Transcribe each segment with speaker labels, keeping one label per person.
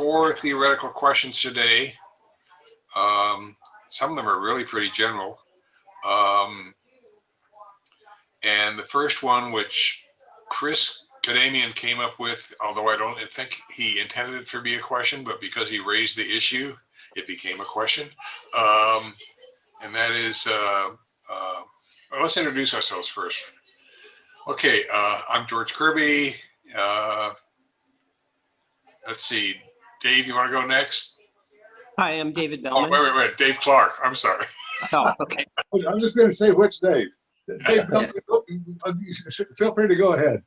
Speaker 1: 4 theoretical questions today. Some of them are really pretty general. And the first one, which Chris Kadamian came up with, although I don't think he intended it to be a question, but because he raised the issue, it became a question. And that is, well, let's introduce ourselves first. Okay, I'm George Kirby. Let's see, Dave, you want to go next?
Speaker 2: Hi, I'm David Bellman.
Speaker 1: Oh, wait, Dave Clark. I'm sorry.
Speaker 2: Oh, okay.
Speaker 3: I'm just going to say which Dave. Dave, feel free to go ahead.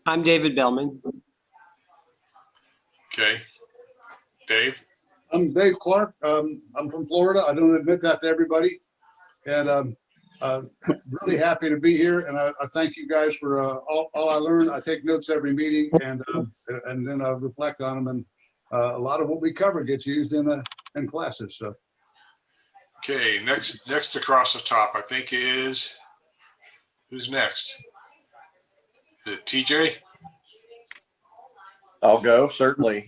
Speaker 2: I'm David Bellman.
Speaker 1: Okay, Dave.
Speaker 3: I'm Dave Clark. I'm from Florida. I don't admit that to everybody, and really happy to be here. And I thank you guys for all I learn. I take notes every meeting, and then I reflect on them. And a lot of what we cover gets used in classes. So.
Speaker 1: Okay, next across the top, I think is, who's next? Is it TJ?
Speaker 4: I'll go, certainly.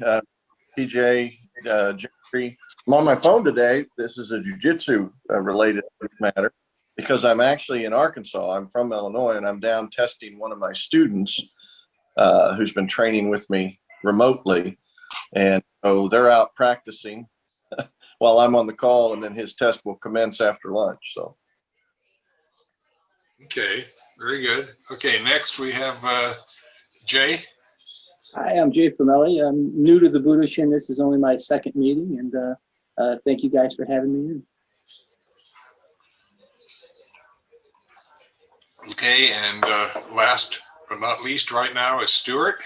Speaker 4: TJ, Jeffrey. I'm on my phone today. This is a jiu-jitsu related matter because I'm actually in Arkansas. I'm from Illinois, and I'm down testing one of my students who's been training with me remotely. And so they're out practicing while I'm on the call, and then his test will commence after lunch. So.
Speaker 1: Okay, very good. Okay, next we have Jay.
Speaker 5: Hi, I'm Jay Formelli. I'm new to the Budoshin. This is only my second meeting, and thank you guys for having me in.
Speaker 1: Okay, and last but not least right now is Stuart.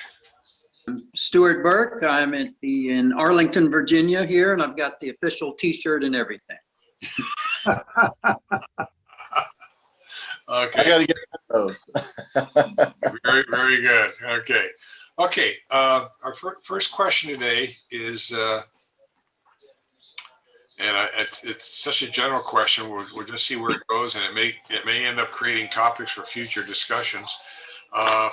Speaker 6: Stuart Burke. I'm in Arlington, Virginia here, and I've got the official T-shirt and everything.
Speaker 1: Okay.
Speaker 4: I got to get those.
Speaker 1: Very, very good. Okay. Okay. Our first question today is, and it's such a general question. We'll just see where it goes, and it may end up creating topics for future discussions.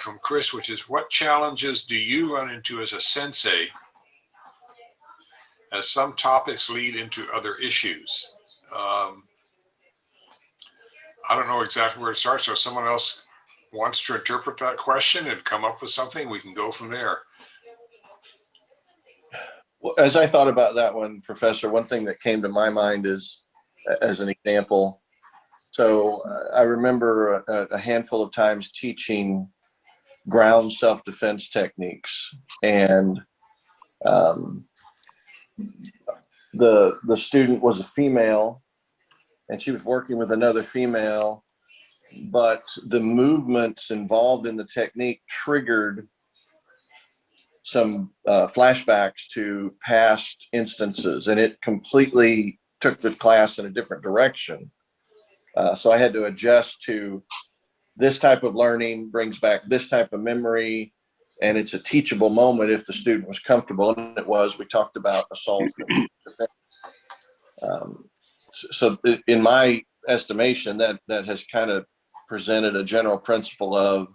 Speaker 1: From Chris, which is, what challenges do you run into as a sensei as some topics lead into other issues? I don't know exactly where to start, so if someone else wants to interpret that question and come up with something, we can go from there.
Speaker 4: Well, as I thought about that one, Professor, one thing that came to my mind is, as an example, so I remember a handful of times teaching ground self-defense techniques, and the student was a female, and she was working with another female, but the movements involved in the technique triggered some flashbacks to past instances, and it completely took the class in a different direction. So I had to adjust to this type of learning brings back this type of memory, and it's a teachable moment if the student was comfortable, and it was. We talked about assault. So in my estimation, that has kind of presented a general principle of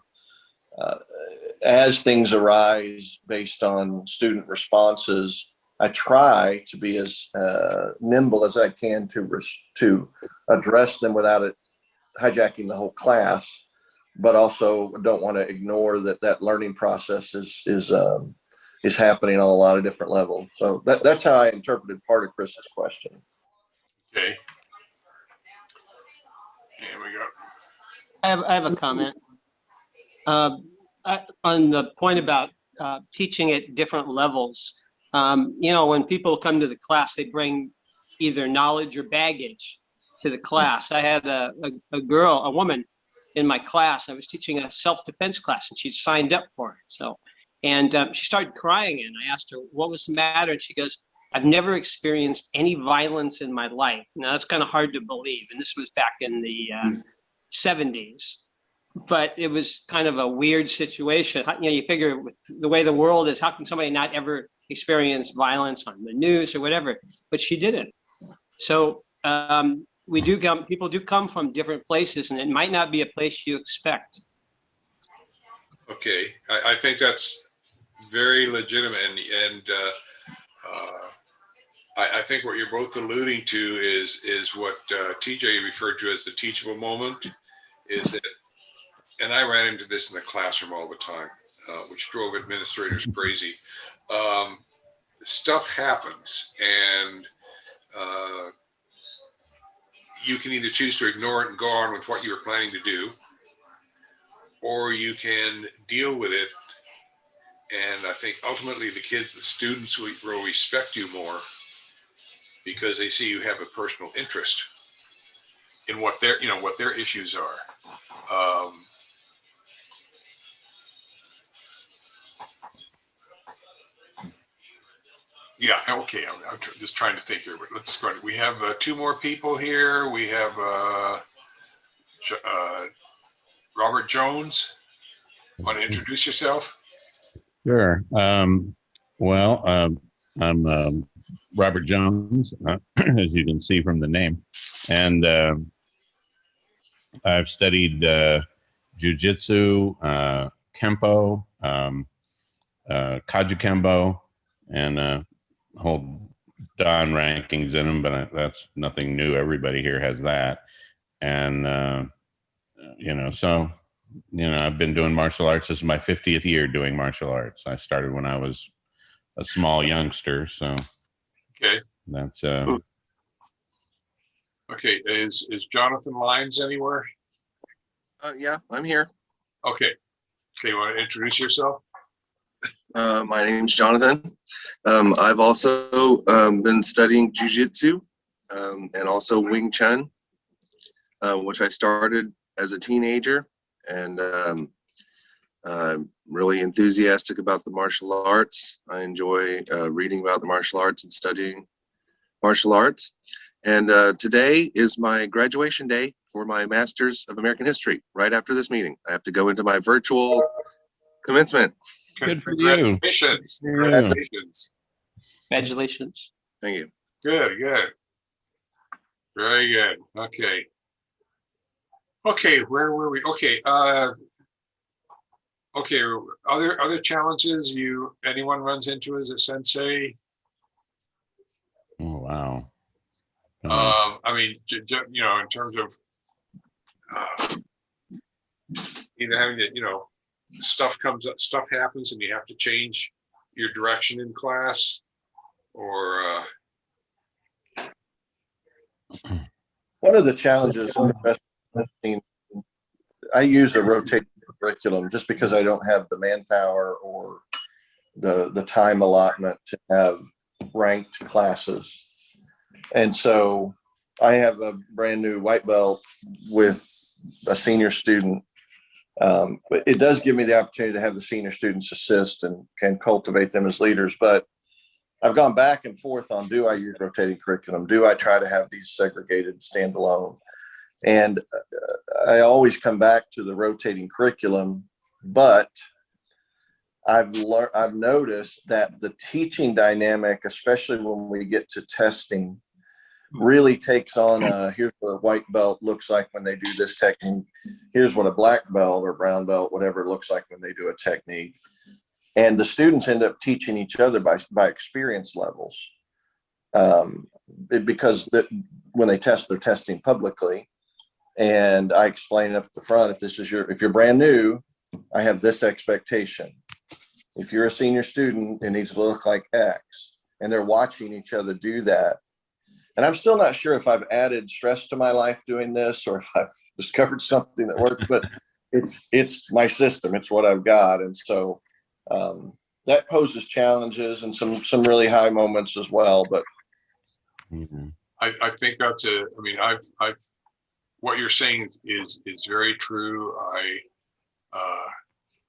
Speaker 4: as things arise based on student responses, I try to be as nimble as I can to address them without it hijacking the whole class, but also don't want to ignore that learning process is happening on a lot of different levels. So that's how I interpreted part of Chris's question.
Speaker 1: Okay. Here we go.
Speaker 2: I have a comment. On the point about teaching at different levels, you know, when people come to the class, they bring either knowledge or baggage to the class. I had a woman in my class. I was teaching a self-defense class, and she signed up for it. So, and she started crying, and I asked her what was the matter, and she goes, "I've never experienced any violence in my life." Now that's kind of hard to believe, and this was back in the 70s. But it was kind of a weird situation. You know, you figure with the way the world is, how can somebody not ever experience violence on the news or whatever? But she didn't. So people do come from different places, and it might not be a place you expect.
Speaker 1: Okay, I think that's very legitimate, and I think what you're both alluding to is what TJ referred to as the teachable moment. Is that, and I ran into this in the classroom all the time, which drove administrators crazy. Stuff happens, and you can either choose to ignore it and go on with what you were planning to do, or you can deal with it. And I think ultimately the kids, the students will respect you more because they see you have a personal interest in what their issues are. Yeah, okay. I'm just trying to think here, but let's go. We have 2 more people here. We have Robert Jones. Want to introduce yourself?
Speaker 7: Sure. Well, I'm Robert Jones, as you can see from the name, and I've studied jujitsu, kempo, kajikembo, and hold Dan rankings in them, but that's nothing new. Everybody here has that, and I've been doing martial arts. This is my 50th year doing martial arts. I started when I was a small youngster, so
Speaker 1: okay.
Speaker 7: That's
Speaker 1: okay. Is Jonathan Lyons anywhere?
Speaker 8: Yeah, I'm here.
Speaker 1: Okay. You want to introduce yourself?
Speaker 8: My name's Jonathan. I've also been studying Jiu-Jitsu and also Wing Chun, which I started as a teenager, and I'm really enthusiastic about the martial arts. I enjoy reading about the martial arts and studying martial arts. And today is my graduation day for my Masters of American History. Right after this meeting, I have to go into my virtual commencement.
Speaker 7: good for you.
Speaker 1: Congratulations.
Speaker 7: Yeah.
Speaker 1: Congratulations.
Speaker 2: Congratulations.
Speaker 8: Thank you.
Speaker 1: Good. Very good. Okay, where were we? Okay, other challenges anyone runs into as a sensei?
Speaker 7: Oh wow.
Speaker 1: I mean, in terms of either having to, stuff comes up, stuff happens, and you have to change your direction in class, or
Speaker 4: One of the challenges, I use a rotating curriculum just because I don't have the manpower or the time allotment to have ranked classes. And so I have a brand new white belt with a senior student. But it does give me the opportunity to have the senior students assist and can cultivate them as leaders. But I've gone back and forth on, do I use rotating curriculum? Do I try to have these segregated standalone? And I always come back to the rotating curriculum, but I've noticed that the teaching dynamic, especially when we get to testing, really takes on here's what a white belt looks like when they do this technique. Here's what a black belt or brown belt, whatever, looks like when they do a technique. And the students end up teaching each other by experience levels, because when they test, they're testing publicly. And I explain up at the front, if you're brand new, I have this expectation. If you're a senior student, it needs to look like X. And they're watching each other do that. And I'm still not sure if I've added stress to my life doing this or if I've discovered something that works, but it's my system. It's what I've got. And so that poses challenges and some really high moments as well. But
Speaker 1: I think that's I've what you're saying is very true.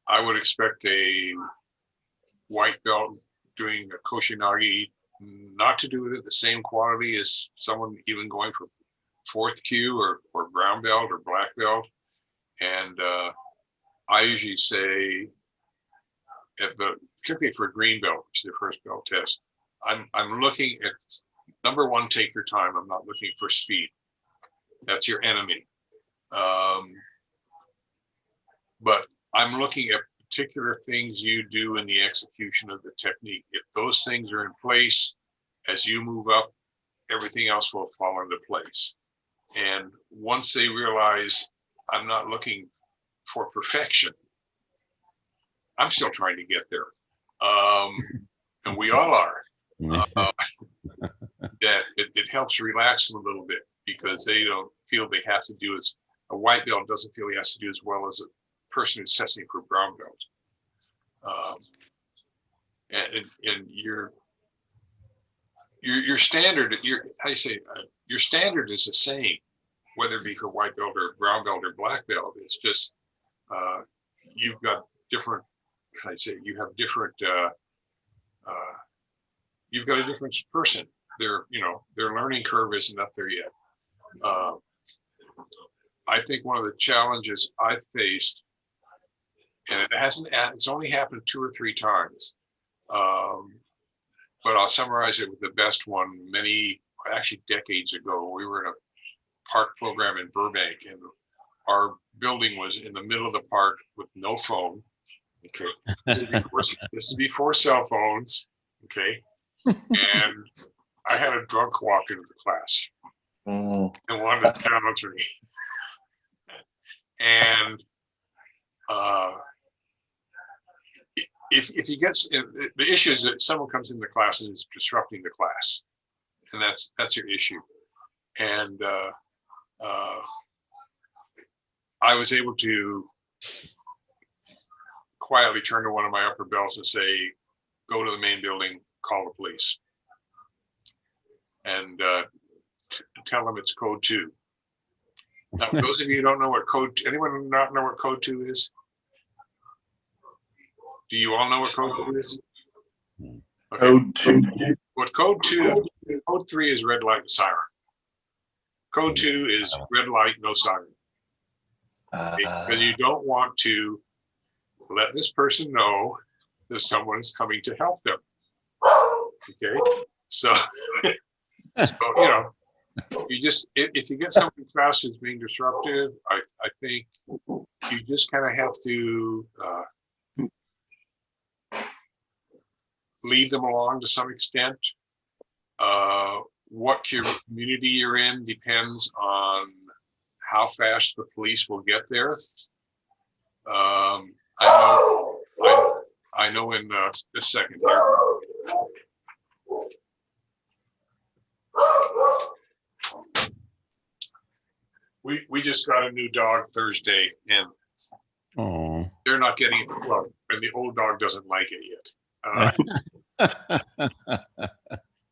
Speaker 1: I would expect a white belt doing a Koshinagi not to do it at the same quality as someone even going for 4th Q or brown belt or black belt. And I usually say, particularly for green belt, which is the first belt test, I'm looking at, number one, take your time. I'm not looking for speed. That's your enemy. But I'm looking at particular things you do in the execution of the technique. If those things are in place, as you move up, everything else will fall into place. And once they realize I'm not looking for perfection, I'm still trying to get there. And we all are. That it helps relax them a little bit, because they don't feel they have to do as a white belt doesn't feel he has to do as well as a person who's testing for brown belt. And your standard, your standard is the same, whether it be for white belt or brown belt or black belt. It's just you've got different. You have different. You've got a different person. Their learning curve isn't up there yet. I think one of the challenges I've faced, and it's only happened 2 or 3 times, but I'll summarize it with the best one. Actually decades ago, we were in a park program in Burbank, and our building was in the middle of the park with no phone. Okay, this is before cell phones. Okay, and I had a drunk walk into the class and wanted to challenge me. And if you get, the issue is that someone comes in the class and is disrupting the class, and that's your issue. And I was able to quietly turn to one of my upper belts and say, go to the main building, call the police, and tell them it's code 2. Now, those of you who don't know what anyone not know what code 2 is? Do you all know what code 2 is? Okay.
Speaker 4: Code 2.
Speaker 1: What code 3 is red light and siren. Code 2 is red light, no siren. Because you don't want to let this person know that someone is coming to help them. Okay, so you just, if you get someone in class who's being disruptive, I think you just kind of have to lead them along to some extent. What community you're in depends on how fast the police will get there. I know in this second here. We just got a new dog Thursday, and they're not getting, well, and the old dog doesn't like it yet.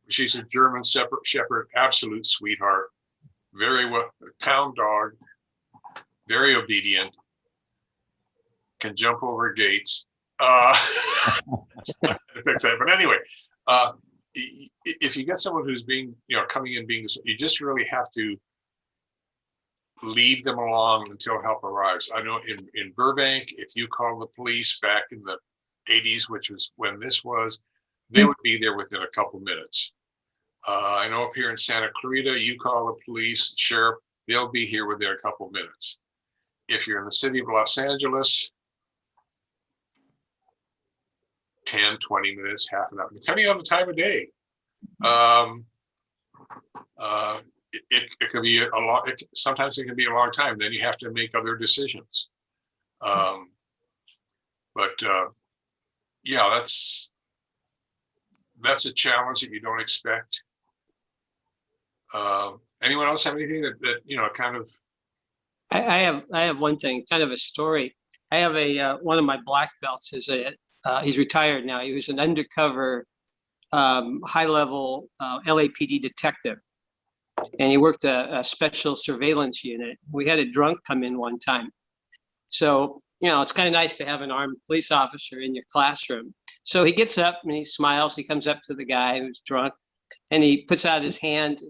Speaker 1: She's a German Shepherd, absolute sweetheart, very well, town dog, very obedient, can jump over gates. But anyway, if you get someone who's being, coming in being, you just really have to lead them along until help arrives. I know in Burbank, if you call the police back in the 80s, which was when this was, they would be there within a couple minutes. I know up here in Santa Clarita, you call the police, sheriff, they'll be here within a couple minutes. If you're in the city of Los Angeles, 10, 20 minutes, half an hour, depending on the time of day. It could be a long, sometimes it can be a long time. Then you have to make other decisions. Yeah, that's a challenge that you don't expect. Anyone else have anything that kind of?
Speaker 2: I have one thing, kind of a story. I have one of my black belts is he's retired now. He was an undercover high-level LAPD detective, and he worked a special surveillance unit. We had a drunk come in one time. So, it's kind of nice to have an armed police officer in your classroom. So he gets up and he smiles. He comes up to the guy who's drunk, and he puts out his hand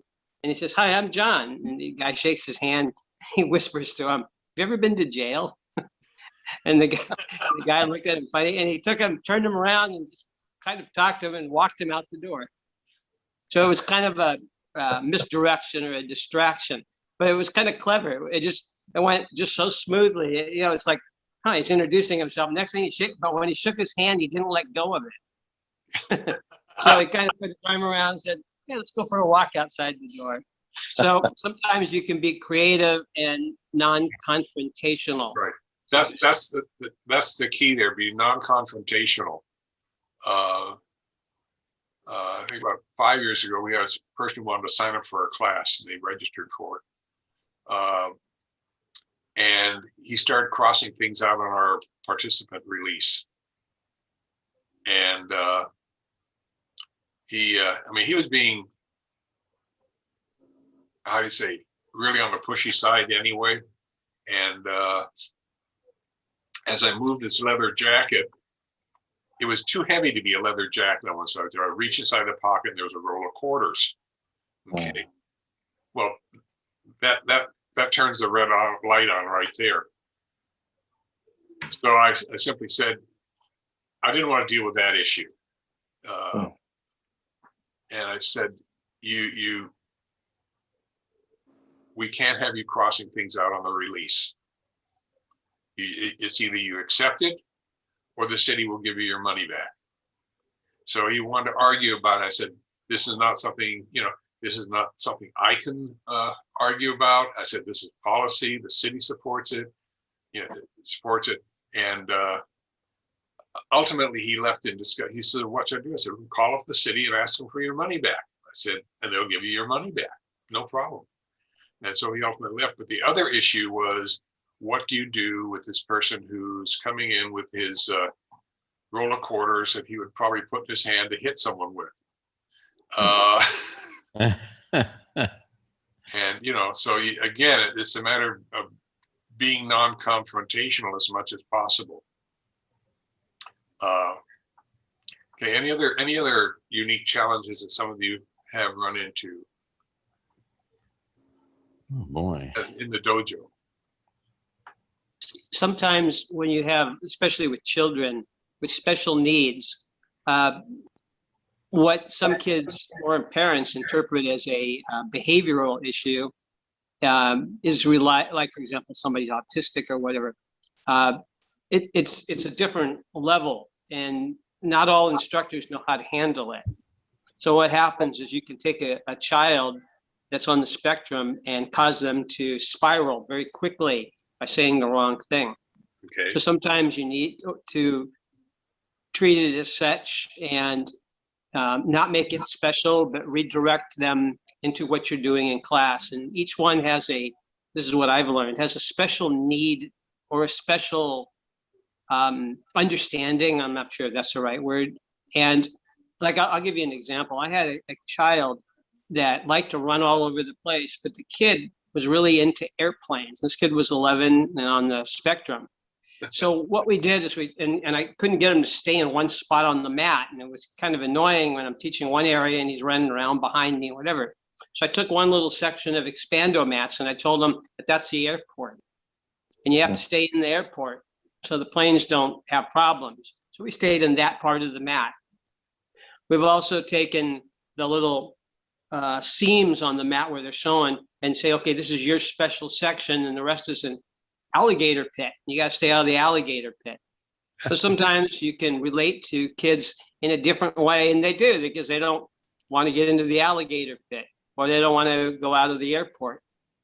Speaker 2: and he says, "Hi, I'm John." And the guy shakes his hand. He whispers to him, "Have you ever been to jail?" And the guy looked at him funny, and he turned him around and just kind of talked to him and walked him out the door. So it was kind of a misdirection or a distraction, but it was kind of clever. It went just so smoothly. It's like huh, he's introducing himself. Next thing but when he shook his hand, he didn't let go of it. So he kind of put his arm around and said, yeah, let's go for a walk outside the door. So sometimes you can be creative and non-confrontational.
Speaker 1: Right. That's the key there. Be non-confrontational. I think about 5 years ago, we had a person who wanted to sign up for a class, and they registered for it. And he started crossing things out on our participant release. And he was being, how do you say, really on the pushy side anyway. And as I moved this leather jacket, it was too heavy to be a leather jacket on one side. So I reached inside the pocket and there was a roll of quarters. Okay. Well, that turns the red light on right there. So I simply said, I didn't want to deal with that issue. And I said, we can't have you crossing things out on the release. It's either you accept it or the city will give you your money back. So he wanted to argue about it. I said, this is not something, this is not something I can argue about. I said, this is policy. The city supports it. Supports it. And ultimately he left in discussion. He said, what should I do? I said, call up the city and ask them for your money back. I said, and they'll give you your money back. No problem. And so he ultimately left. But the other issue was, what do you do with this person who's coming in with his roll of quarters that he would probably put in his hand to hit someone with? And, so again, it's a matter of being non-confrontational as much as possible. Okay, any other unique challenges that some of you have run into?
Speaker 7: Oh boy.
Speaker 1: In the dojo?
Speaker 2: Sometimes when you have, especially with children with special needs, what some kids or parents interpret as a behavioral issue is like, for example, somebody's autistic or whatever. It's a different level, and not all instructors know how to handle it. So what happens is you can take a child that's on the spectrum and cause them to spiral very quickly by saying the wrong thing.
Speaker 1: Okay.
Speaker 2: So sometimes you need to treat it as such and not make it special, but redirect them into what you're doing in class. And each one has this is what I've learned, has a special need or a special understanding. I'm not sure if that's the right word. And like, I'll give you an example. I had a child that liked to run all over the place, but the kid was really into airplanes. This kid was 11 and on the spectrum. So what we did is and I couldn't get him to stay in one spot on the mat. And it was kind of annoying when I'm teaching one area and he's running around behind me, whatever. So I took one little section of expando mats and I told him that that's the airport. And you have to stay in the airport so the planes don't have problems. So we stayed in that part of the mat. We've also taken the little seams on the mat where they're showing and say, okay, this is your special section and the rest is an alligator pit. You got to stay out of the alligator pit. So sometimes you can relate to kids in a different way, and they do, because they don't want to get into the alligator pit or they don't want to go out of the airport.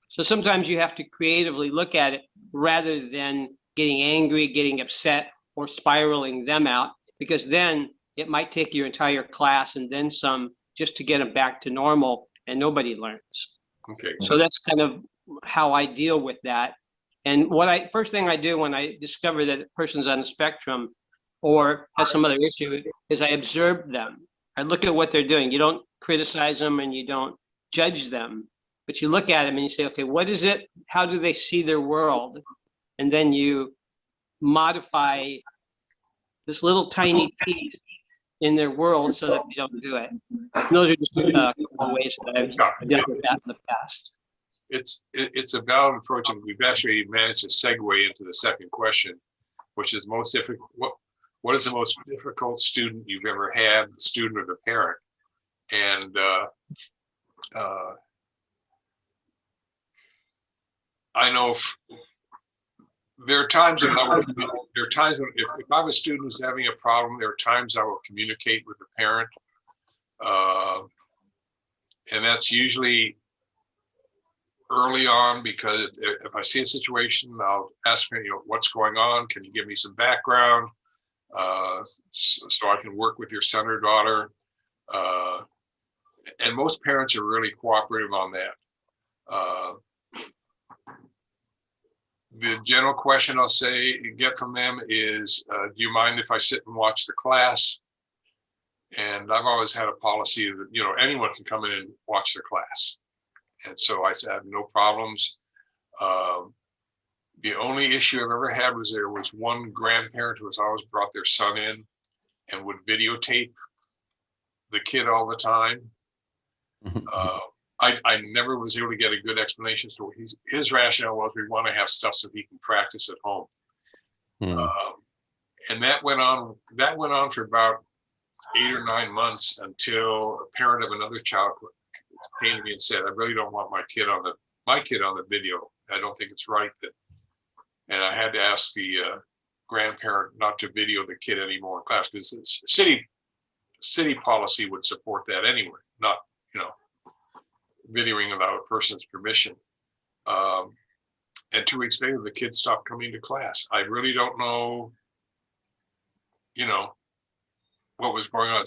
Speaker 2: So sometimes you have to creatively look at it rather than getting angry, getting upset, or spiraling them out, because then it might take your entire class and then some just to get them back to normal, and nobody learns.
Speaker 1: Okay.
Speaker 2: So that's kind of how I deal with that. And first thing I do when I discover that a person's on the spectrum or has some other issue is I observe them. I look at what they're doing. You don't criticize them and you don't judge them, but you look at them and you say, okay, what is it? How do they see their world? And then you modify this little tiny piece in their world so that they don't do it. And those are just a couple of ways that I've dealt with that in the past.
Speaker 1: It's a valid approach, and we've actually managed to segue into the second question, which is most difficult. What is the most difficult student you've ever had, the student or the parent? And I know there are times that there are times when if I have a student who's having a problem, there are times I will communicate with the parent. And that's usually early on, because if I see a situation, I'll ask them, what's going on? Can you give me some background? So I can work with your son or daughter. And most parents are really cooperative on that. The general question I'll get from them is, do you mind if I sit and watch the class? And I've always had a policy that, anyone can come in and watch the class. And so I said, no problems. The only issue I've ever had was there was one grandparent who has always brought their son in and would videotape the kid all the time. I never was able to get a good explanation. So his rationale was, we want to have stuff so he can practice at home. And that went on for about 8 or 9 months, until a parent of another child came to me and said, I really don't want my kid on the video. I don't think it's right that, and I had to ask the grandparent not to video the kid anymore in class, because the city policy would support that anyway, not, videoing without a person's permission. And 2 weeks later, the kid stopped coming to class. I really don't know, what was going on.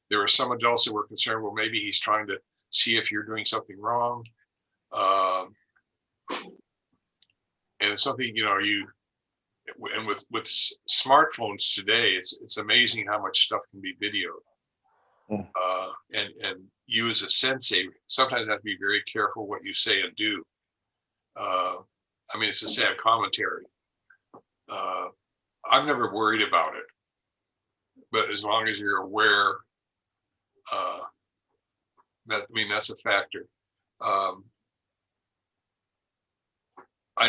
Speaker 1: There were some adults that were concerned, well, maybe he's trying to see if you're doing something wrong. And it's something, and with smartphones today, it's amazing how much stuff can be videoed. And you as a sensei sometimes have to be very careful what you say and do. It's a sad commentary. I've never worried about it, but as long as you're aware, that's a factor. I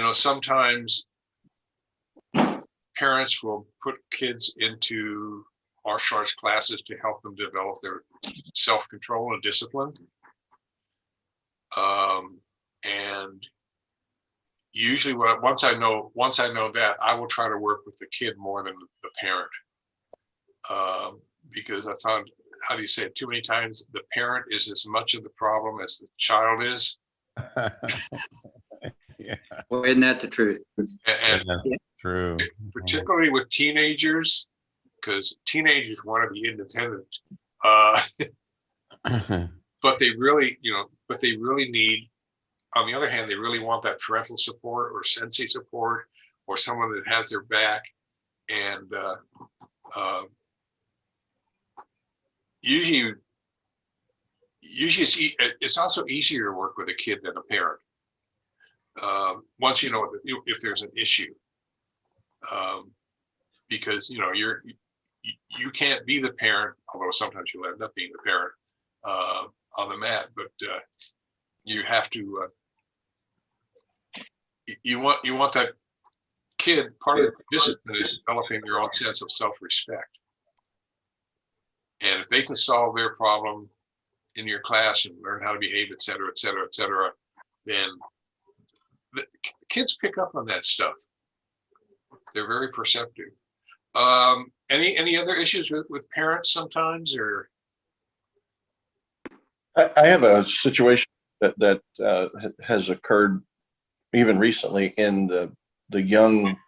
Speaker 1: know sometimes parents will put kids into martial arts classes to help them develop their self-control and discipline. And usually once I know that, I will try to work with the kid more than the parent. Because I found, how do you say it, too many times the parent is as much of the problem as the child is.
Speaker 7: Yeah.
Speaker 6: Well, isn't that the truth?
Speaker 1: And
Speaker 7: True.
Speaker 1: particularly with teenagers, because teenagers want to be independent. But they really need, on the other hand, they really want that parental support or sensei support or someone that has their back. And usually it's also easier to work with a kid than a parent. Once you know if there's an issue, because you can't be the parent, although sometimes you'll end up being the parent on the mat, but you have to. You want that kid. Part of the discipline is developing your own sense of self-respect, and if they can solve their problem in your class and learn how to behave, et cetera, et cetera, et cetera, then the kids pick up on that stuff. They're very perceptive. Any other issues with parents sometimes, or?
Speaker 4: I have a situation that has occurred even recently in the young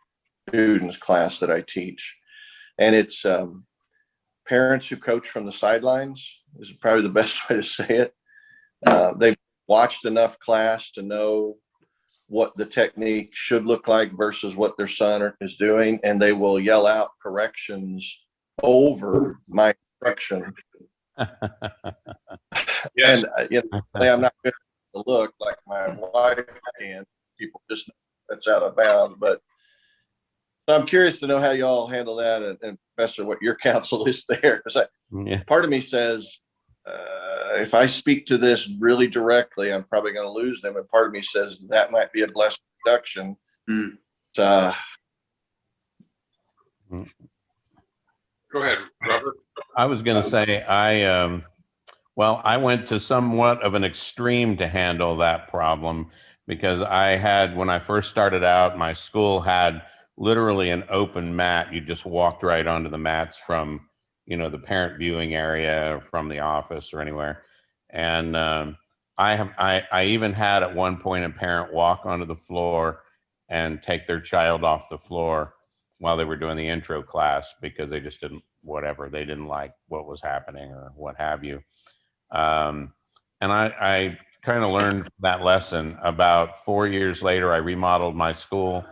Speaker 4: students class that I teach, and it's parents who coach from the sidelines is probably the best way to say it. They've watched enough class to know what the technique should look like versus what their son is doing, and they will yell out corrections over my instruction.
Speaker 1: Yes.
Speaker 4: And I'm not good to look like my wife can. People just know that's out of bounds. But so I'm curious to know how you all handle that, and Professor, what your counsel is there, because part of me says, if I speak to this really directly, I'm probably going to lose them. And part of me says that might be a blessed reduction.
Speaker 1: Go ahead, Robert.
Speaker 7: I was going to say, I went to somewhat of an extreme to handle that problem, because when I first started out, my school had literally an open mat. You just walked right onto the mats from, the parent viewing area, from the office or anywhere. And I even had at one point a parent walk onto the floor and take their child off the floor while they were doing the intro class because they just they didn't like what was happening or what have you. And I kind of learned that lesson. About 4 years later, I remodeled my school,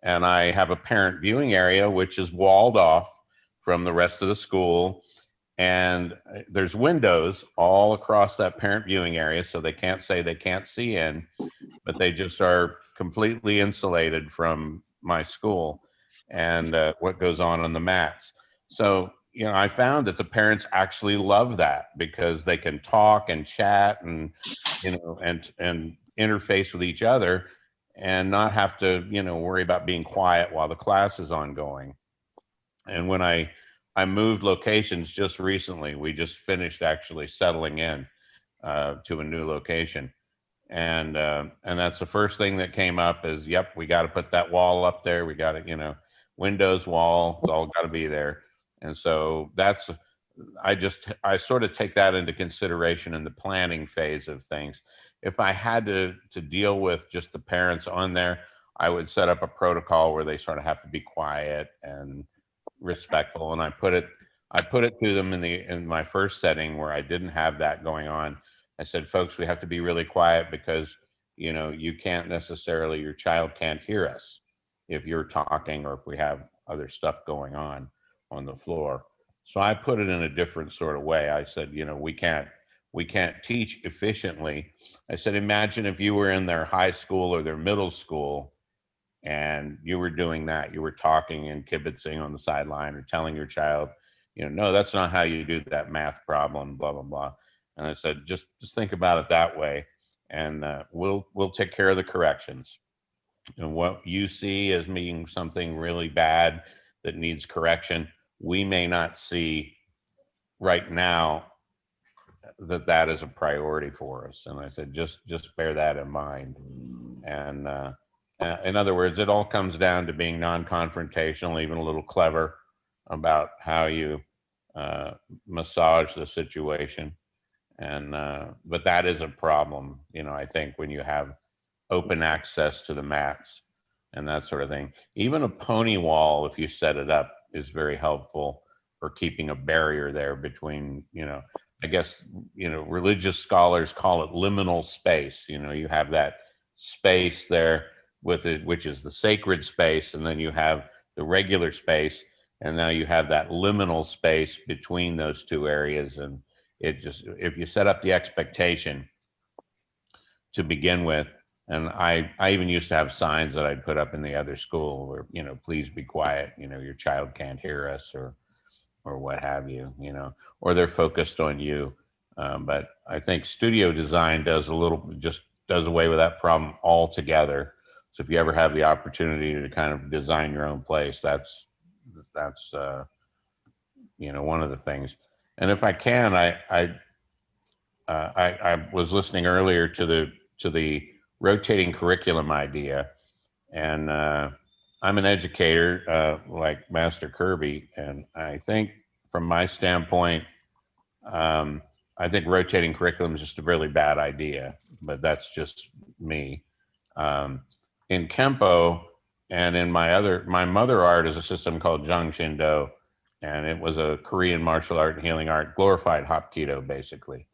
Speaker 7: and I have a parent viewing area, which is walled off from the rest of the school. And there's windows all across that parent viewing area, so they can't say they can't see in, but they just are completely insulated from my school and what goes on the mats. So, I found that the parents actually love that because they can talk and chat and, and interface with each other and not have to, worry about being quiet while the class is ongoing. And when I moved locations just recently, we just finished actually settling in to a new location. And that's the first thing that came up is, yep, we got to put that wall up there. We got to, windows, wall, it's all got to be there. And so I sort of take that into consideration in the planning phase of things. If I had to deal with just the parents on there, I would set up a protocol where they sort of have to be quiet and respectful. And I put it to them in my first setting where I didn't have that going on. I said, folks, we have to be really quiet because, you can't necessarily, your child can't hear us if you're talking or if we have other stuff going on the floor. So I put it in a different sort of way. I said, we can't teach efficiently. I said, imagine if you were in their high school or their middle school and you were doing that, you were talking and kibitzing on the sideline or telling your child, no, that's not how you do that math problem, blah, blah, blah. And I said, just think about it that way. And we'll take care of the corrections. And what you see as being something really bad that needs correction, we may not see right now that is a priority for us. And I said, just bear that in mind. And in other words, it all comes down to being non-confrontational, even a little clever about how you massage the situation. And but that is a problem, I think, when you have open access to the mats and that sort of thing. Even a pony wall, if you set it up, is very helpful for keeping a barrier there between, I guess, religious scholars call it liminal space. You have that space there with it, which is the sacred space, and then you have the regular space, and now you have that liminal space between those two areas. And it just, if you set up the expectation to begin with, and I even used to have signs that I'd put up in the other school where, please be quiet, your child can't hear us or what have you, or they're focused on you. But I think studio design does away with that problem altogether. So if you ever have the opportunity to kind of design your own place, that's one of the things. And if I can, I was listening earlier to the rotating curriculum idea, and I'm an educator like Master Kirby, and I think from my standpoint, I think rotating curriculum is just a really bad idea, but that's just me. In Kempo and in my mother art is a system called Jung Shindo, and it was a Korean martial art and healing art, glorified Hapkido, basically.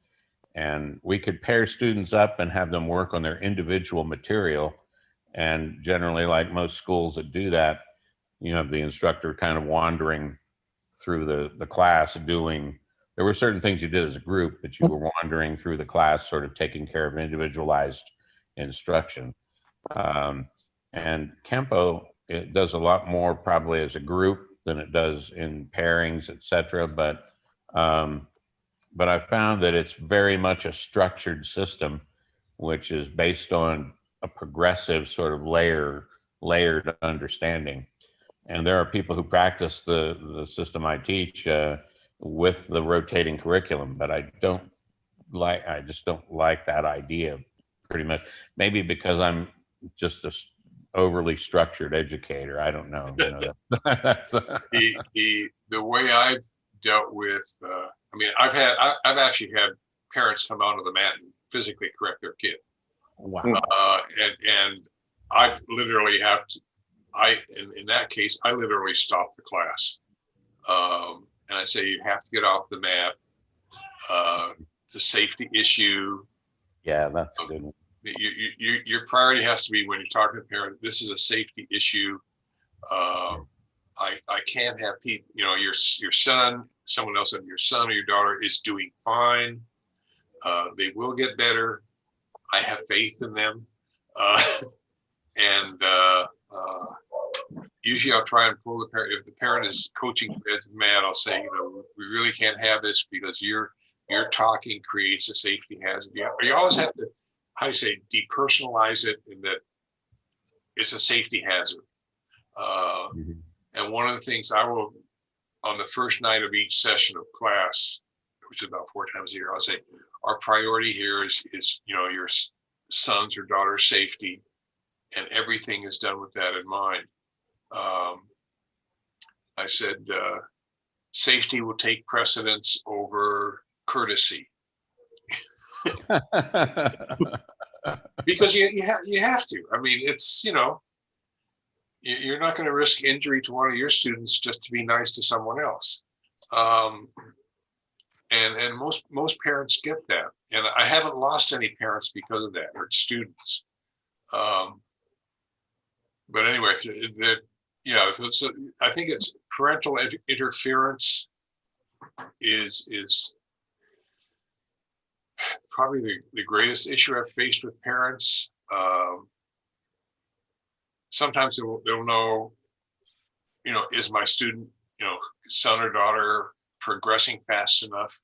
Speaker 7: And we could pair students up and have them work on their individual material. And generally, like most schools that do that, you have the instructor kind of wandering through the class there were certain things you did as a group, but you were wandering through the class, sort of taking care of individualized instruction. And Kempo, it does a lot more probably as a group than it does in pairings, etc. But I found that it's very much a structured system, which is based on a progressive sort of layered understanding. And there are people who practice the system I teach with the rotating curriculum, but I just don't like that idea pretty much. Maybe because I'm just overly structured educator. I don't know. You know, that's,
Speaker 1: The way I've dealt with, I mean, I've actually had parents come onto the mat and physically correct their kid.
Speaker 7: wow.
Speaker 1: And I literally have to, in that case, I literally stop the class. And I say, you have to get off the mat. It's a safety issue.
Speaker 7: Yeah, that's a good one.
Speaker 1: Your priority has to be, when you're talking to the parent, this is a safety issue. I can't have people, you know, your son, someone else, your son or your daughter is doing fine. They will get better. I have faith in them. Usually I'll try and pull the parent. If the parent is coaching kids mad, I'll say, you know, we really can't have this because your talking creates a safety hazard. You always have to, how do you say, depersonalize it, in that it's a safety hazard. And one of the things I will, on the first night of each session of class, which is about 4 times a year, I'll say, our priority here is you know, your son's or daughter's safety, and everything is done with that in mind. I said, safety will take precedence over courtesy. Because you have to. I mean, it's, you know, you're not going to risk injury to one of your students just to be nice to someone else. And most parents get that. And I haven't lost any parents because of that, or students. But anyway, yeah, so I think it's parental interference is probably the greatest issue I've faced with parents. Sometimes they'll know, you know, is my student, you know, son or daughter progressing fast enough?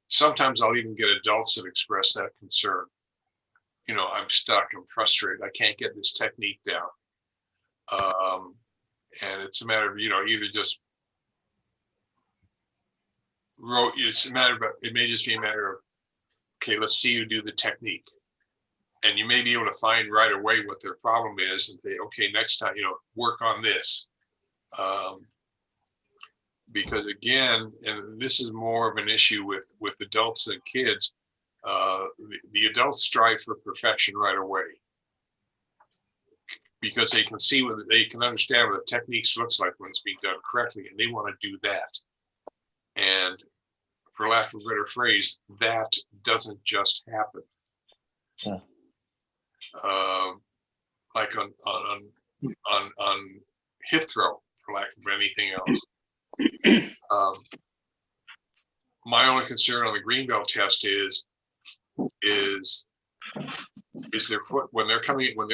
Speaker 1: Sometimes I'll even get adults that express that concern. You know, I'm stuck, I'm frustrated, I can't get this technique down. And it's a matter of, you know, either just it may just be a matter of, okay, let's see you do the technique. And you may be able to find right away what their problem is and say, okay, next time, you know, work on this. Because again, and this is more of an issue with adults than kids, the adults strive for perfection right away, because they can see what they can understand what the techniques looks like when it's being done correctly, and they want to do that. And for lack of a better phrase, that doesn't just happen.
Speaker 4: Yeah.
Speaker 1: Like on hip throw, for lack of anything else. My only concern on the green belt test is their foot, when they're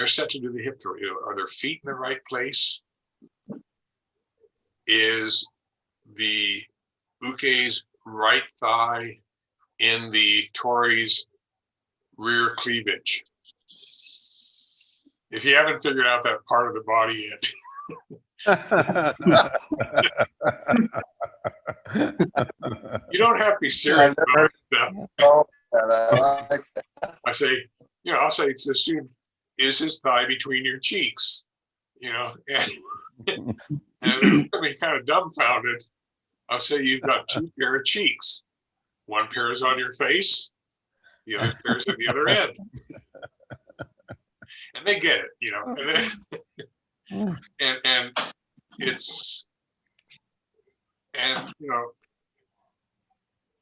Speaker 1: set to do the hip throw, are their feet in the right place? Is the uke's right thigh in the tori's rear cleavage? If you haven't figured out that part of the body yet, you don't have to be serious about that. I say, you know, I'll say to the student, is his thigh between your cheeks? You know, and they're be kind of dumbfounded. I'll say, you've got 2 pair of cheeks. One pair is on your face, the other pair is at the other end. And they get it, you know. And it's, and you know,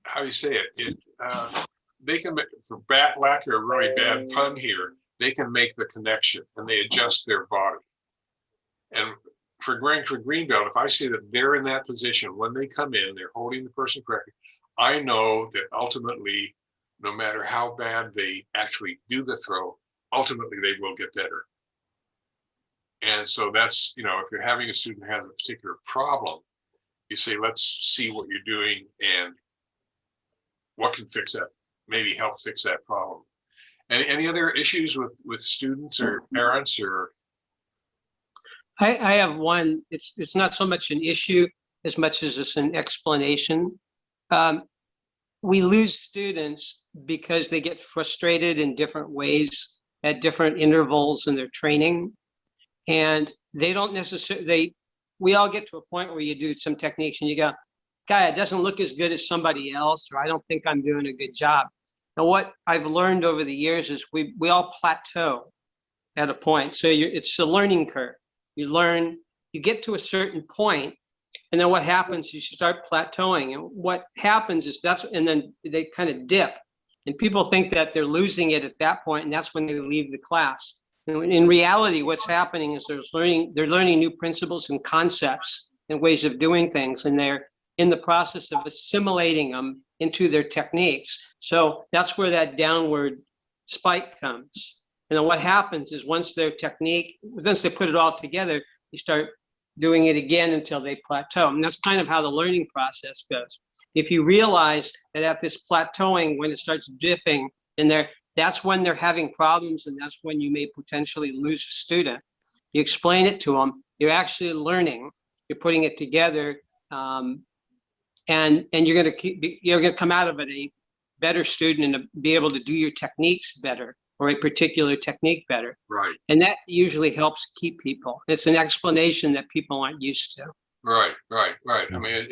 Speaker 1: how do you say it? They can make, for lack of a really bad pun here, they can make the connection and they adjust their body. And for green belt, if I see that they're in that position when they come in, they're holding the person correctly, I know that ultimately, no matter how bad they actually do the throw, ultimately they will get better. And so that's, you know, if you're having a student who has a particular problem, you say, let's see what you're doing and what can fix that, maybe help fix that problem. Any other issues with students or parents or?
Speaker 2: I have one. It's not so much an issue as much as it's an explanation. We lose students because they get frustrated in different ways at different intervals in their training. And they don't necessarily, we all get to a point where you do some techniques and you go, guy, it doesn't look as good as somebody else, or I don't think I'm doing a good job. Now, what I've learned over the years is we all plateau at a point. So it's a learning curve. You learn, you get to a certain point, and then what happens is you start plateauing. And what happens is and then they kind of dip. And people think that they're losing it at that point, and that's when they leave the class. And in reality, what's happening is they're learning new principles and concepts and ways of doing things, and they're in the process of assimilating them into their techniques. So that's where that downward spike comes. And then what happens is once they put it all together, you start doing it again until they plateau. And that's kind of how the learning process goes. If you realize that at this plateauing, when it starts dipping in there, that's when they're having problems, and that's when you may potentially lose a student. You explain it to them, you're actually learning, you're putting it together, and you're gonna come out of it a better student and be able to do your techniques better, or a particular technique better.
Speaker 1: Right.
Speaker 2: And that usually helps keep people. It's an explanation that people aren't used to.
Speaker 1: Right. I mean,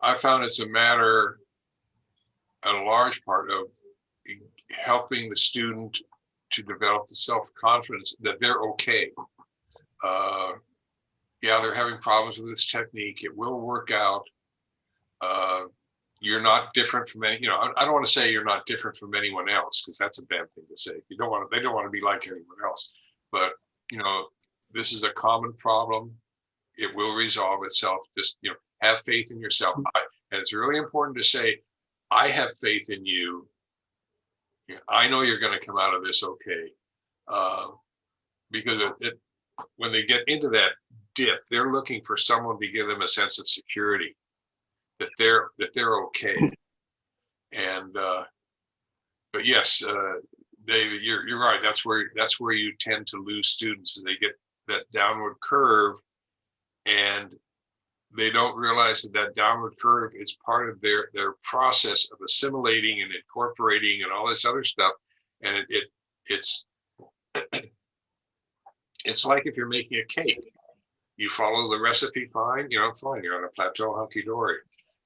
Speaker 1: I found it's a matter, a large part of helping the student to develop the self-confidence that they're okay. Yeah, they're having problems with this technique. It will work out. You're not different from any, I don't want to say you're not different from anyone else, because that's a bad thing to say. They don't want to be like anyone else. But, this is a common problem. It will resolve itself. Just, have faith in yourself. And it's really important to say, I have faith in you. I know you're going to come out of this okay. Because when they get into that dip, they're looking for someone to give them a sense of security, that they're okay. And but yes, David, you're right. That's where you tend to lose students, and they get that downward curve, and they don't realize that downward curve is part of their process of assimilating and incorporating and all this other stuff. And it's it's like if you're making a cake, you follow the recipe fine, fine, you're on a plateau, hunky-dory.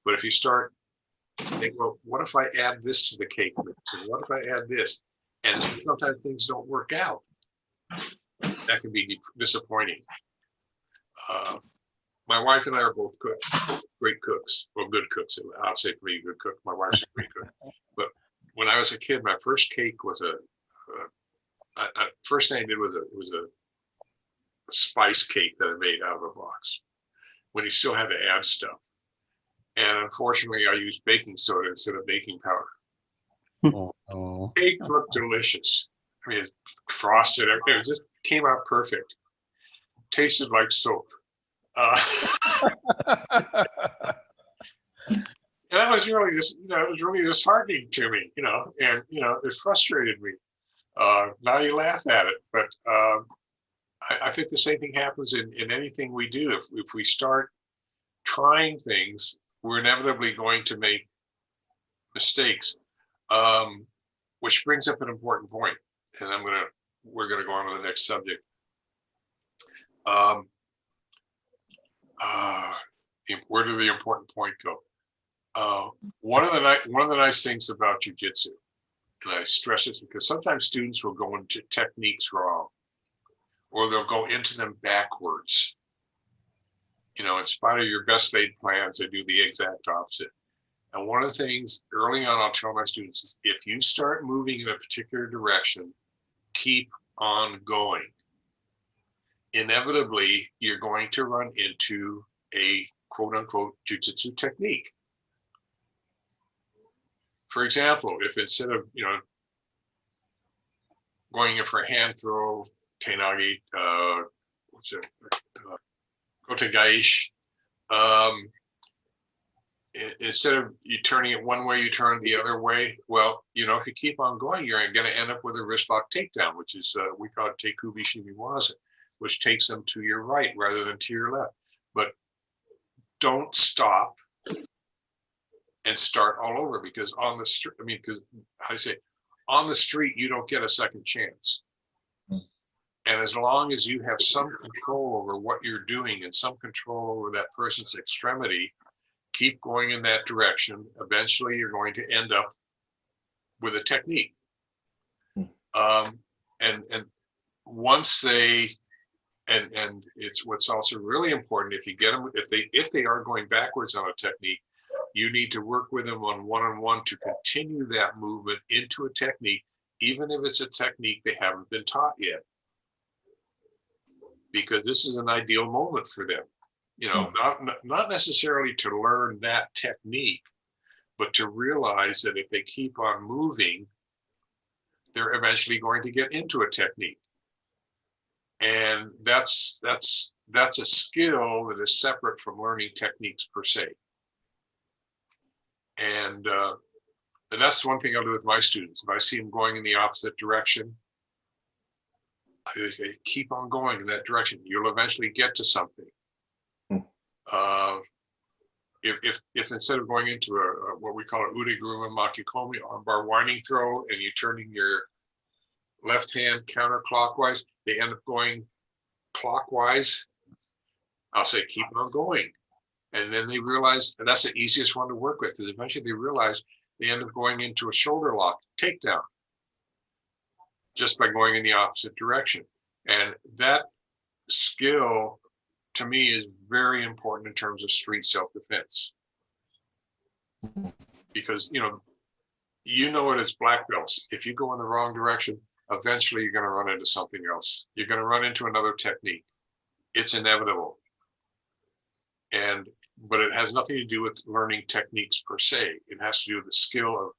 Speaker 1: But if you start saying, well, what if I add this to the cake mix? And what if I add this? And sometimes things don't work out. That can be disappointing. My wife and I are both great cooks. Well, good cooks. I'll say for me, good cook. My wife's a great cook. But when I was a kid, my first cake was first thing I did was a spice cake that I made out of a box, when you still had to add stuff. And unfortunately, I used baking soda instead of baking powder.
Speaker 7: Oh.
Speaker 1: Cake looked delicious. I mean, it frosted, everything. It just came out perfect. Tasted like soap. And that was really just, it was really disheartening to me, and, it frustrated me. Now you laugh at it, but I think the same thing happens in anything we do. If we start trying things, we're inevitably going to make mistakes, which brings up an important point. And we're gonna go on to the next subject. Where did the important point go? One of the nice things about jujitsu, and I stress this because sometimes students will go into techniques wrong, or they'll go into them backwards. In spite of your best laid plans, they do the exact opposite. And one of the things early on I'll tell my students is, if you start moving in a particular direction, keep on going. Inevitably, you're going to run into a quote unquote jujitsu technique. For example, if instead of, going in for a hand throw, Tenagi, Kotagaish, instead of you turning it one way, you turn it the other way. Well, if you keep on going, you're going to end up with a wrist lock takedown, which is, we call it Teikubi Shimiwaza, which takes them to your right rather than to your left. But don't stop and start all over, because because how do you say, on the street, you don't get a second chance. And as long as you have some control over what you're doing and some control over that person's extremity, keep going in that direction. Eventually, you're going to end up with a technique. And once they, and it's what's also really important, if you get them, if they are going backwards on a technique, you need to work with them on one-on-one to continue that movement into a technique, even if it's a technique they haven't been taught yet. Because this is an ideal moment for them, you know, not necessarily to learn that technique, but to realize that if they keep on moving, they're eventually going to get into a technique. And that's a skill that is separate from learning techniques per se. And that's one thing I'll do with my students. If I see them going in the opposite direction, I keep on going in that direction. You'll eventually get to something. If instead of going into a what we call an uriguruma makikomi, armbar winding throw, and you're turning your left hand counterclockwise, they end up going clockwise, I'll say keep on going. And then they realize, and that's the easiest one to work with, because eventually they realize they end up going into a shoulder lock takedown just by going in the opposite direction. And that skill, to me, is very important in terms of street self-defense. Because, you know it as black belts. If you go in the wrong direction, eventually you're going to run into something else. You're going to run into another technique. It's inevitable. But it has nothing to do with learning techniques per se. It has to do with the skill of,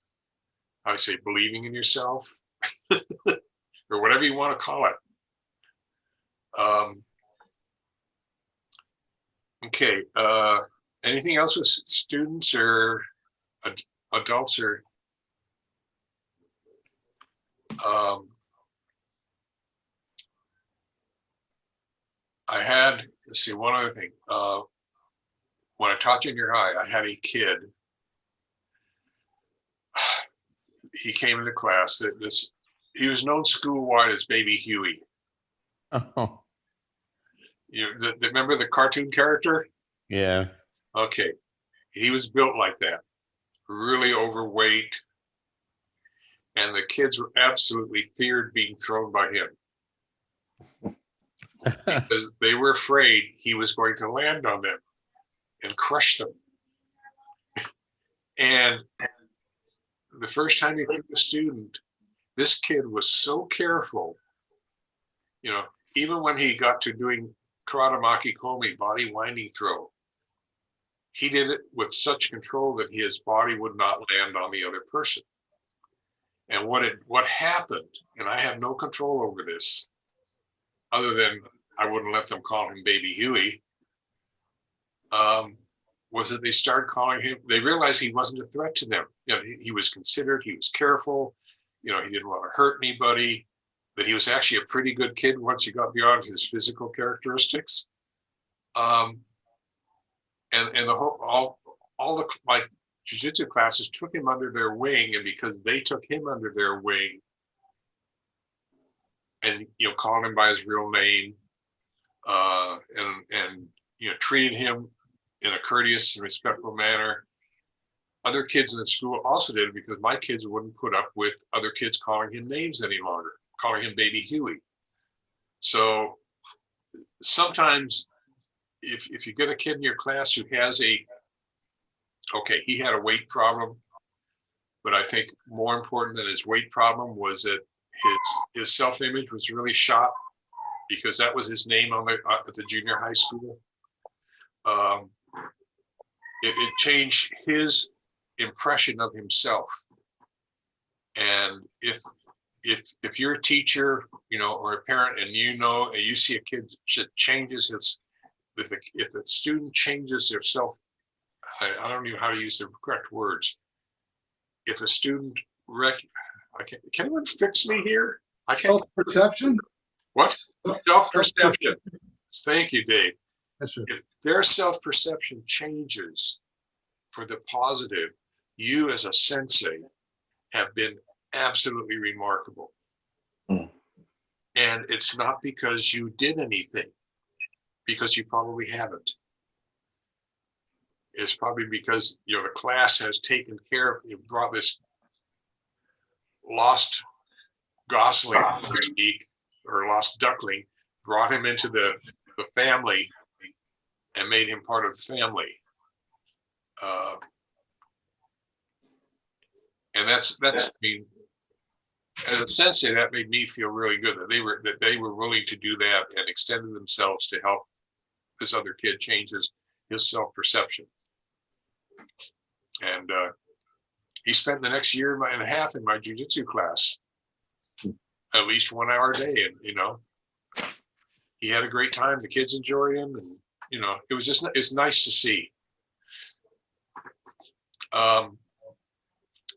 Speaker 1: I say, believing in yourself, or whatever you want to call it. Okay. Anything else with students or adults or? I had, let's see, one other thing. When I taught junior high, I had a kid. He came into class. He was known school-wide as Baby Huey.
Speaker 7: Oh,
Speaker 1: Remember the cartoon character?
Speaker 7: yeah.
Speaker 1: Okay. He was built like that, really overweight. And the kids were absolutely feared being thrown by him because they were afraid he was going to land on them and crush them. And the first time he threw a student, this kid was so careful, even when he got to doing karate makikomi, body winding throw, he did it with such control that his body would not land on the other person. And what happened, and I have no control over this, other than I wouldn't let them call him Baby Huey, was that they started calling him, they realized he wasn't a threat to them. He was considered, he was careful, he didn't want to hurt anybody, that he was actually a pretty good kid once he got beyond his physical characteristics. And my jiu-jitsu classes took him under their wing, and because they took him under their wing and called him by his real name, and treated him in a courteous and respectful manner, other kids in the school also did it, because my kids wouldn't put up with other kids calling him names any longer, calling him Baby Huey. So sometimes if you get a kid in your class who has he had a weight problem, but I think more important than his weight problem was that his self-image was really shot, because that was his name at the junior high school. It changed his impression of himself. And if you're a teacher, or a parent, and you see a kid that changes if a student changes their self, I don't know how to use the correct words. If a student can anyone fix me here? I can't.
Speaker 3: Self-perception?
Speaker 1: What? Self-perception. Thank you, Dave.
Speaker 3: That's right.
Speaker 1: If their self-perception changes for the positive, you as a sensei have been absolutely remarkable.
Speaker 4: Hmm.
Speaker 1: And it's not because you did anything, because you probably haven't. It's probably because, you know, the class has taken care of, you brought this lost gosling, so to speak, or lost duckling, brought him into the family and made him part of the family. And that's I mean, as a sensei, that made me feel really good that they were willing to do that and extended themselves to help this other kid change his self-perception. And he spent the next year and a half in my jiu-jitsu class, at least 1 hour a day, and you know, he had a great time. The kids enjoyed him, and you know, it's nice to see.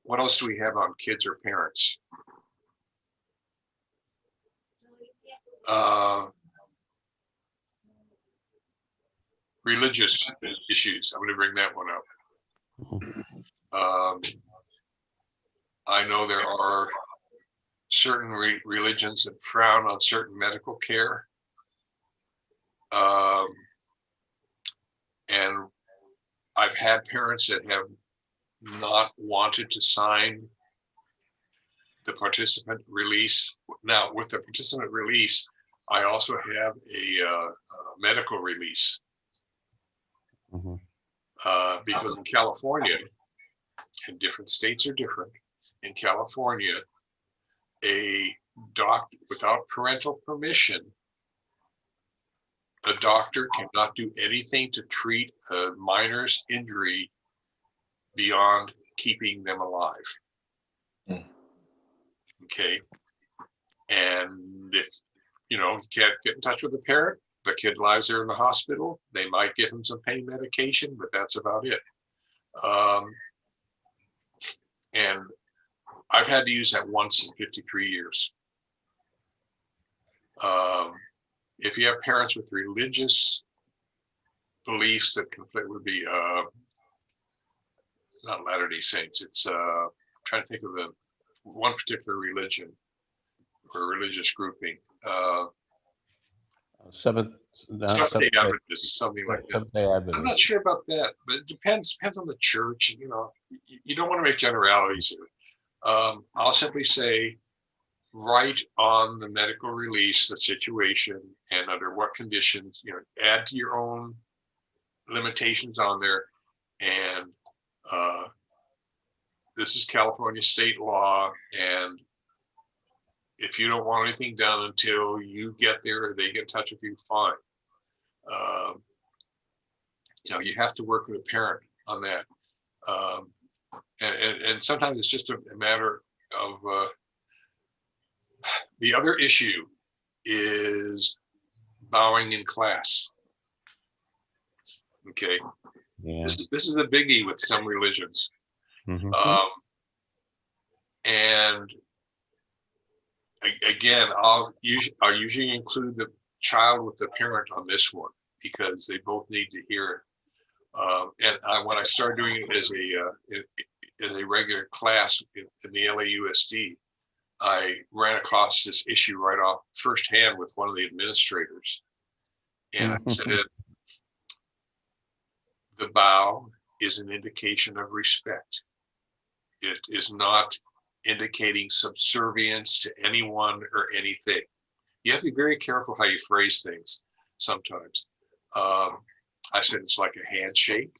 Speaker 1: What else do we have on kids or parents? Religious issues. I'm going to bring that one up. I know there are certain religions that frown on certain medical care. And I've had parents that have not wanted to sign the participant release. Now, with the participant release, I also have a medical release. Because in California, and different states are different, in California, a doctor, without parental permission, a doctor cannot do anything to treat a minor's injury beyond keeping them alive. Okay. And if, you know, you can't get in touch with the parent, the kid lies there in the hospital, they might give him some pain medication, but that's about it. And I've had to use that once in 53 years. If you have parents with religious beliefs that conflict, would be not Latter-day Saints, it's I'm trying to think of the one particular religion or religious grouping. Seventh-day Adventists, something like that. I'm not sure about that, but it depends on the church. You know, you don't want to make generalities here. I'll simply say, write on the medical release the situation and under what conditions, you know, add to your own limitations on there. And this is California state law, and if you don't want anything done until you get there or they get in touch with you, fine. You know, you have to work with a parent on that. And sometimes it's just a matter of the other issue is bowing in class. Okay.
Speaker 7: Yeah.
Speaker 1: This is a biggie with some religions. And again, I'll usually include the child with the parent on this one because they both need to hear it. And when I started doing it as a regular class in the LAUSD, I ran across this issue right off firsthand with one of the administrators. And I said, the bow is an indication of respect. It is not indicating subservience to anyone or anything. You have to be very careful how you phrase things sometimes. I said it's like a handshake.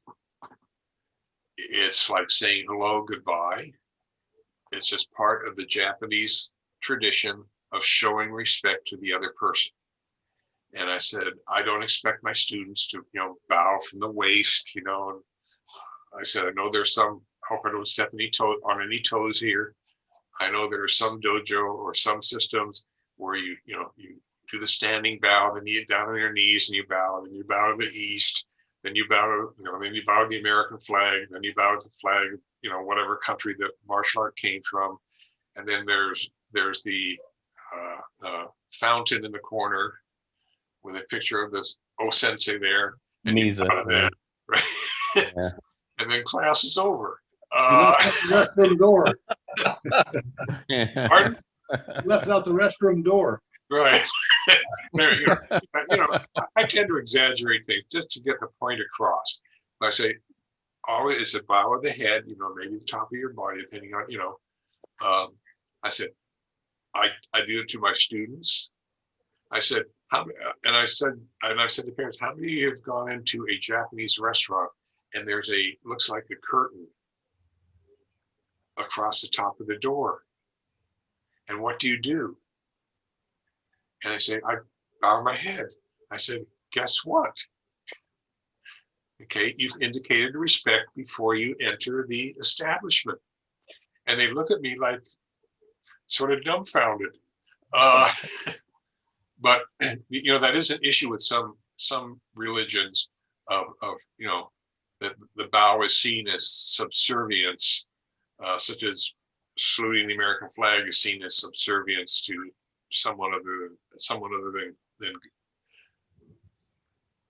Speaker 1: It's like saying hello, goodbye. It's just part of the Japanese tradition of showing respect to the other person. And I said, I don't expect my students to, you know, bow from the waist, you know. And I said, I know there's some, I hope I don't step on any toes here. I know there are some dojo or some systems where you do the standing bow, then you get down on your knees and you bow, and you bow to the east, then you bow to, you know, then you bow to the American flag, then you bow to the flag, you know, whatever country the martial art came from. And then there's the fountain in the corner with a picture of this sensei there. And
Speaker 7: Misa,
Speaker 1: that, right?
Speaker 7: Yeah.
Speaker 1: And then class is over.
Speaker 3: You left out the restroom door.
Speaker 1: Pardon?
Speaker 3: You left out the restroom door.
Speaker 1: Right. There you go. You know, I tend to exaggerate things just to get the point across. I say, always it's a bow of the head, you know, maybe the top of your body, depending on, you know. I said, I do it to my students. I said, I said to parents, how many of you have gone into a Japanese restaurant and there's looks like a curtain across the top of the door? And what do you do? And I say, I bow my head. I said, guess what? Okay, you've indicated respect before you enter the establishment. And they look at me like sort of dumbfounded. But you know, that is an issue with some religions of you know, that the bow is seen as subservience, such as saluting the American flag is seen as subservience to someone other than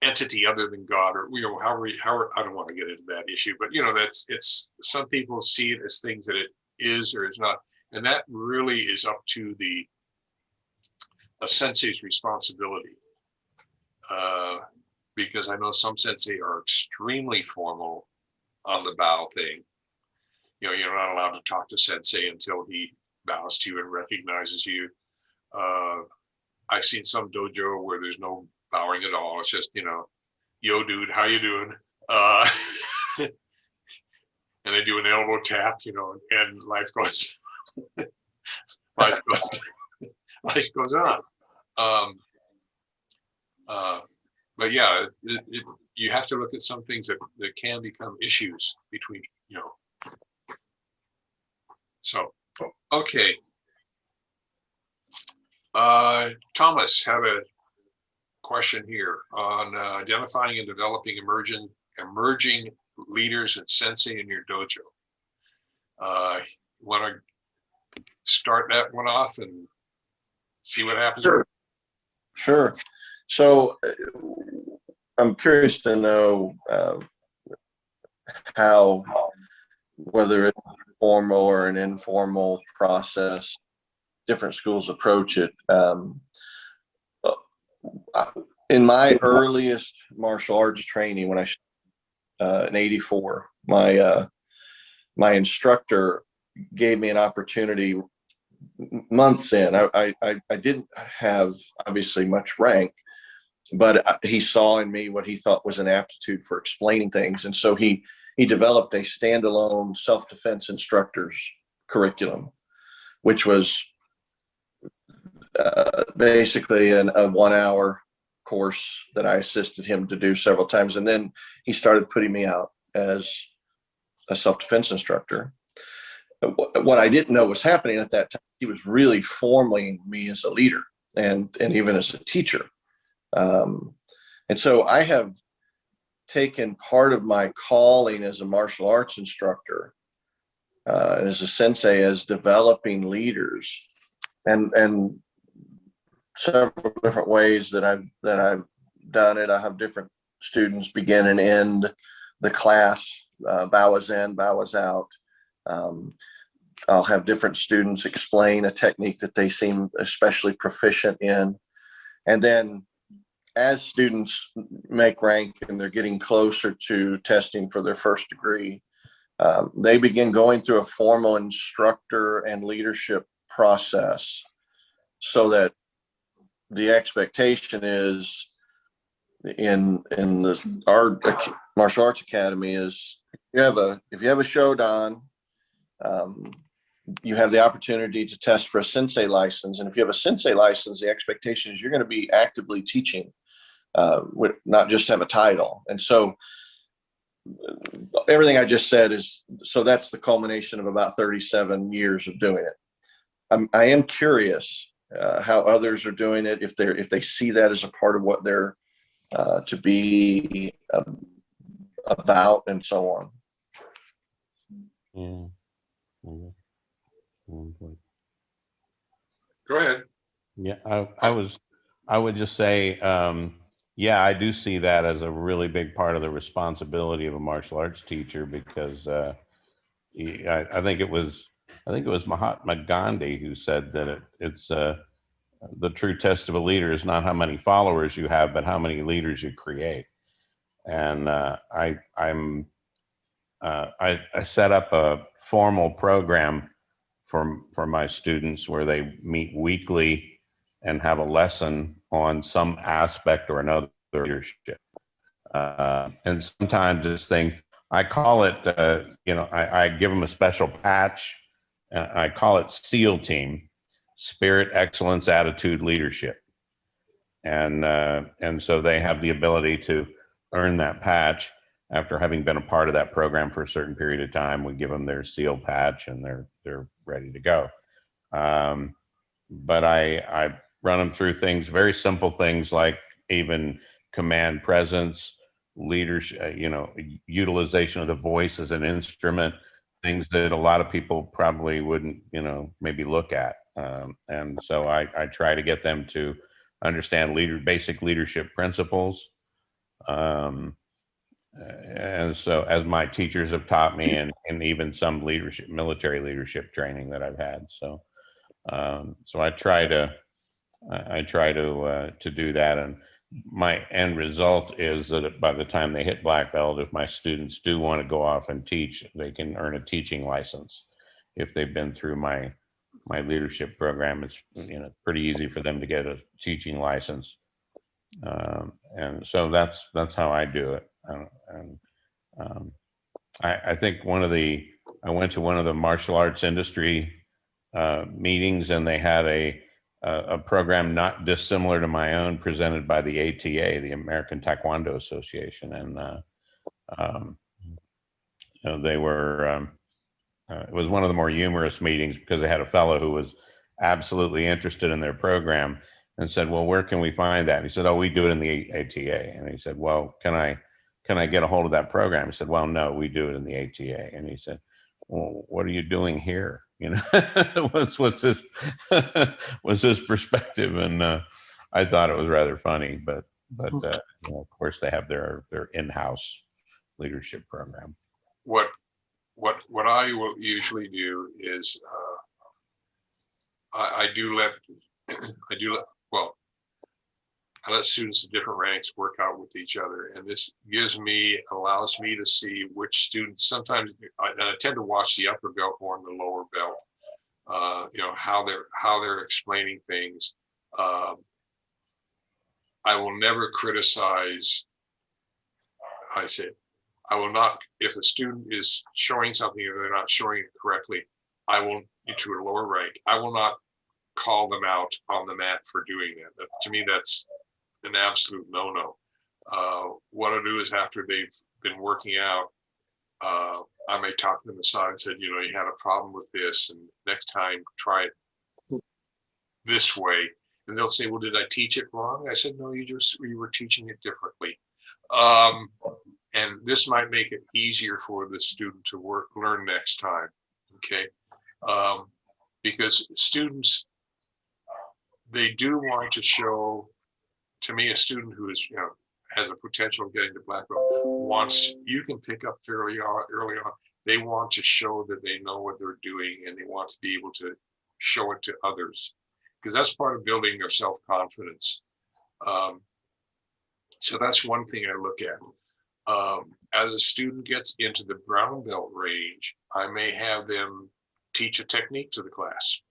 Speaker 1: entity other than God, or you know, however I don't want to get into that issue, but you know, it's some people see it as things that it is or is not, and that really is up to a sensei's responsibility, because I know some sensei are extremely formal on the bow thing. You know, you're not allowed to talk to sensei until he bows to you and recognizes you. I've seen some dojo where there's no bowing at all. It's just, you know, yo dude, how you doing? And they do an elbow tap, you know, and life goes life goes on. But yeah, you have to look at some things that can become issues between, you know. So, okay. Thomas had a question here on identifying and developing emerging leaders and sensei in your dojo. Want to start that one off and see what happens?
Speaker 4: Sure. So I'm curious to know how, whether it's formal or an informal process, different schools approach it. In my earliest martial arts training, when in '84, my instructor gave me an opportunity months in. I didn't have obviously much rank, but he saw in me what he thought was an aptitude for explaining things, and so he developed a standalone self-defense instructor's curriculum, which was basically a 1-hour course that I assisted him to do several times. And then he started putting me out as a self-defense instructor. What I didn't know was happening at that time, he was really forming me as a leader and even as a teacher. And so I have taken part of my calling as a martial arts instructor, as a sensei, as developing leaders, and several different ways that I've done it. I have different students begin and end the class, bow is in, bow is out. I'll have different students explain a technique that they seem especially proficient in. And then as students make rank and they're getting closer to testing for their first degree, they begin going through a formal instructor and leadership process, so that the expectation is in our martial arts academy is if you have a shodan, you have the opportunity to test for a sensei license. And if you have a sensei license, the expectation is you're going to be actively teaching, not just have a title. And so everything I just said so that's the culmination of about 37 years of doing it. I am curious how others are doing it, if they see that as a part of what they're to be about, and so on.
Speaker 7: Yeah.
Speaker 1: Go ahead.
Speaker 7: Yeah, I would just say, yeah, I do see that as a really big part of the responsibility of a martial arts teacher, because I think it was Mahatma Gandhi who said that it's the true test of a leader is not how many followers you have, but how many leaders you create. And I set up a formal program for my students where they meet weekly and have a lesson on some aspect or another of leadership. And sometimes this thing, I call it, I give them a special patch. I call it SEAL team, Spirit, Excellence, Attitude, Leadership. And so they have the ability to earn that patch after having been a part of that program for a certain period of time. We give them their SEAL patch and they're ready to go. But I run them through things, very simple things like even command presence, leadership, utilization of the voice as an instrument, things that a lot of people probably wouldn't, maybe look at. And so I try to get them to understand basic leadership principles. And so as my teachers have taught me, and even some military leadership training that I've had. So I try to do that. And my end result is that by the time they hit black belt, if my students do want to go off and teach, they can earn a teaching license. If they've been through my leadership program, it's pretty easy for them to get a teaching license. And so that's how I do it. I think I went to one of the martial arts industry meetings, and they had a program not dissimilar to my own presented by the ATA, the American Taekwondo Association. And they were, it was one of the more humorous meetings because they had a fellow who was absolutely interested in their program and said, well, where can we find that? And he said, oh, we do it in the ATA. And he said, well, can I get a hold of that program? He said, well, no, we do it in the ATA. And he said, well, what are you doing here? What's his was his perspective. And I thought it was rather funny, but of course they have their in-house leadership program.
Speaker 1: What I will usually do is I let students of different ranks work out with each other, and this allows me to see which students. Sometimes I tend to watch the upper belt more than the lower belt. How they're explaining things. I will never criticize. I will not, if the student is showing something and they're not showing it correctly, I will, to a lower rank, I will not call them out on the mat for doing that. To me, that's an absolute no-no. What I do is after they've been working out, I may talk to them aside and said, you had a problem with this, and next time try it this way. And they'll say, well, did I teach it wrong? I said, no, you were teaching it differently. And this might make it easier for the student to learn next time, okay? Because students, they do want to show, to me, a student who is, has a potential of getting to black belt, you can pick up fairly early on. They want to show that they know what they're doing, and they want to be able to show it to others, because that's part of building their self-confidence. So that's one thing I look at. As a student gets into the brown belt range, I may have them teach a technique to the class.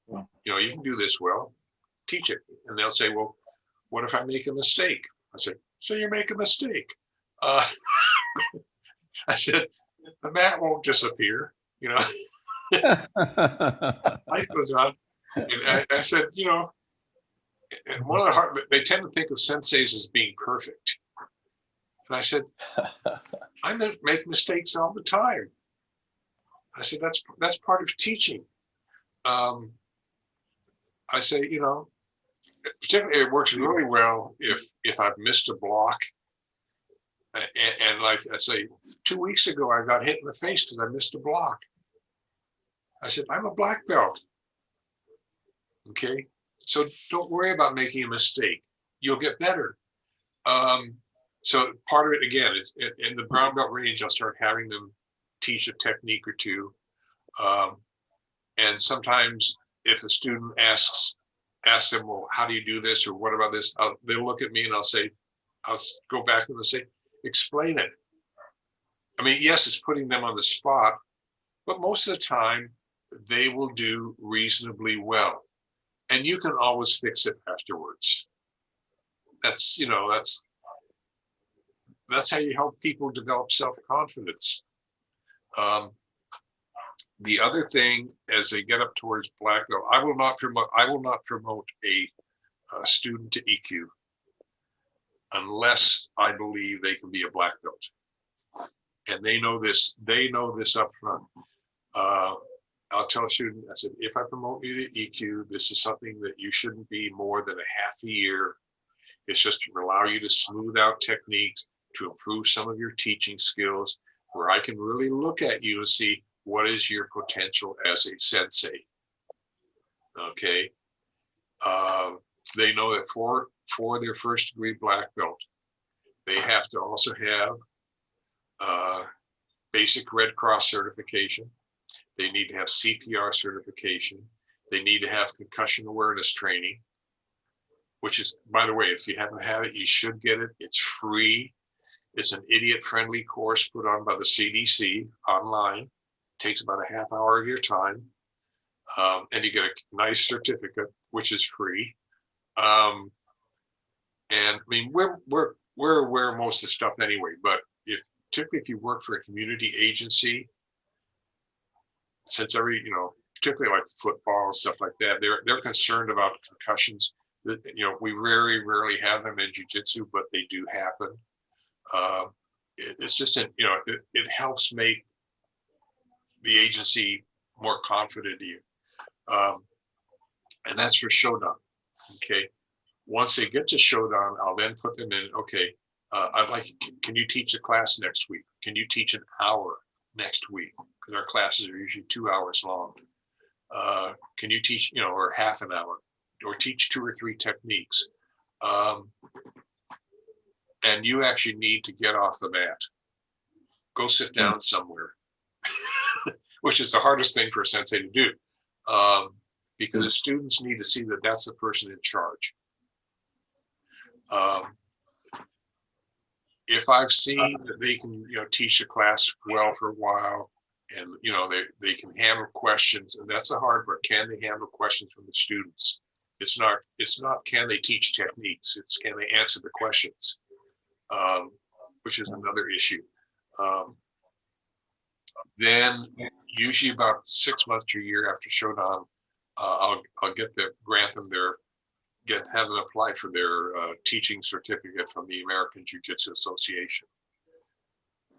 Speaker 1: You can do this well, teach it. And they'll say, well, what if I make a mistake? I said, so you make a mistake. I said, the mat won't disappear, Life goes on. And I said, and one of the they tend to think of senseis as being perfect. And I said, I make mistakes all the time. I said, that's part of teaching. I say, particularly it works really well if I've missed a block. And like I say, 2 weeks ago, I got hit in the face because I missed a block. I said, I'm a black belt. Okay, so don't worry about making a mistake. You'll get better. So part of it, again, is in the brown belt range, I'll start having them teach a technique or two. And sometimes if a student asks them, well, how do you do this? Or what about this? They'll look at me and I'll go back and say, explain it. I mean, yes, it's putting them on the spot, but most of the time they will do reasonably well. And you can always fix it afterwards. That's how you help people develop self-confidence. The other thing, as they get up towards black belt, I will not promote a student to EQ unless I believe they can be a black belt, and they know this. They know this up front. I'll tell a student, I said, if I promote you to EQ, this is something that you shouldn't be more than a half a year. It's just to allow you to smooth out techniques, to improve some of your teaching skills, where I can really look at you and see what is your potential as a sensei. Okay. They know that for their first degree black belt, they have to also have basic Red Cross certification. They need to have CPR certification. They need to have concussion awareness training, which is, by the way, if you haven't had it, you should get it. It's free. It's an idiot-friendly course put on by the CDC online. Takes about a half hour of your time, and you get a nice certificate, which is free. And I mean, we're aware of most of the stuff anyway. But particularly if you work for a community agency, since particularly like football and stuff like that, they're concerned about concussions. We very rarely have them in jiu-jitsu, but they do happen. It's just it helps make the agency more confident in you. And that's for Shodan. Okay. Once they get to Shodan, I'll then put them in, okay, can you teach a class next week? Can you teach an hour next week? Because our classes are usually 2 hours long. Can you teach, or half an hour, or teach 2 or 3 techniques? And you actually need to get off the mat. Go sit down somewhere. Which is the hardest thing for a sensei to do, because the students need to see that that's the person in charge. If I've seen that they can, teach the class well for a while, and they can handle questions, and that's the hard part. Can they handle questions from the students? It's not can they teach techniques? It's can they answer the questions, which is another issue. Then usually about 6 months to a year after Shodan, I'll grant them have them apply for their teaching certificate from the American Jiu-Jitsu Association.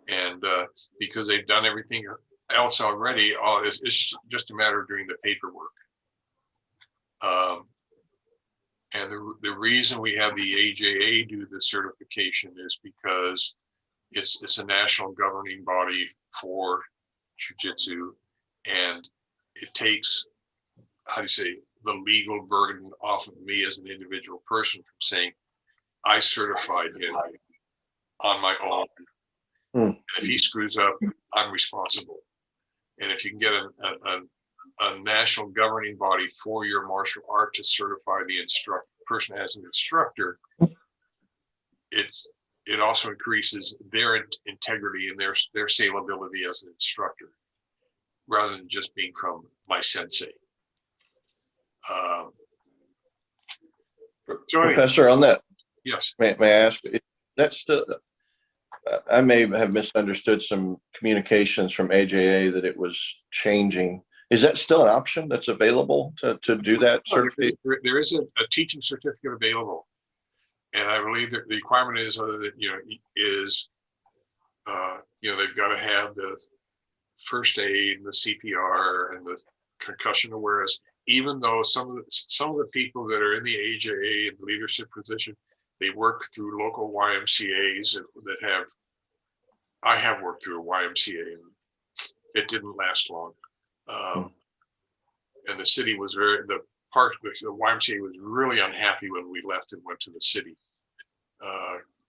Speaker 1: And because they've done everything else already, it's just a matter of doing the paperwork. And the reason we have the AJA do the certification is because it's a national governing body for jiu-jitsu, and it takes, the legal burden off of me as an individual person from saying, I certified him on my own. And if he screws up, I'm responsible. And if you can get a national governing body for your martial art to certify the person as an instructor, it also increases their integrity and their salability as an instructor, rather than just being from my sensei.
Speaker 4: Professor, on that,
Speaker 1: Yes.
Speaker 4: may I ask, that's still, I may have misunderstood some communications from AJA that it was changing. Is that still an option that's available to do that certificate?
Speaker 1: There is a teaching certificate available. And I believe that the requirement is that, they've got to have the first aid and the CPR and the concussion awareness, even though some of the people that are in the AJA and leadership position, they work through local YMCAs I have worked through a YMCA, and it didn't last long. And the city was the YMCA was really unhappy when we left and went to the city,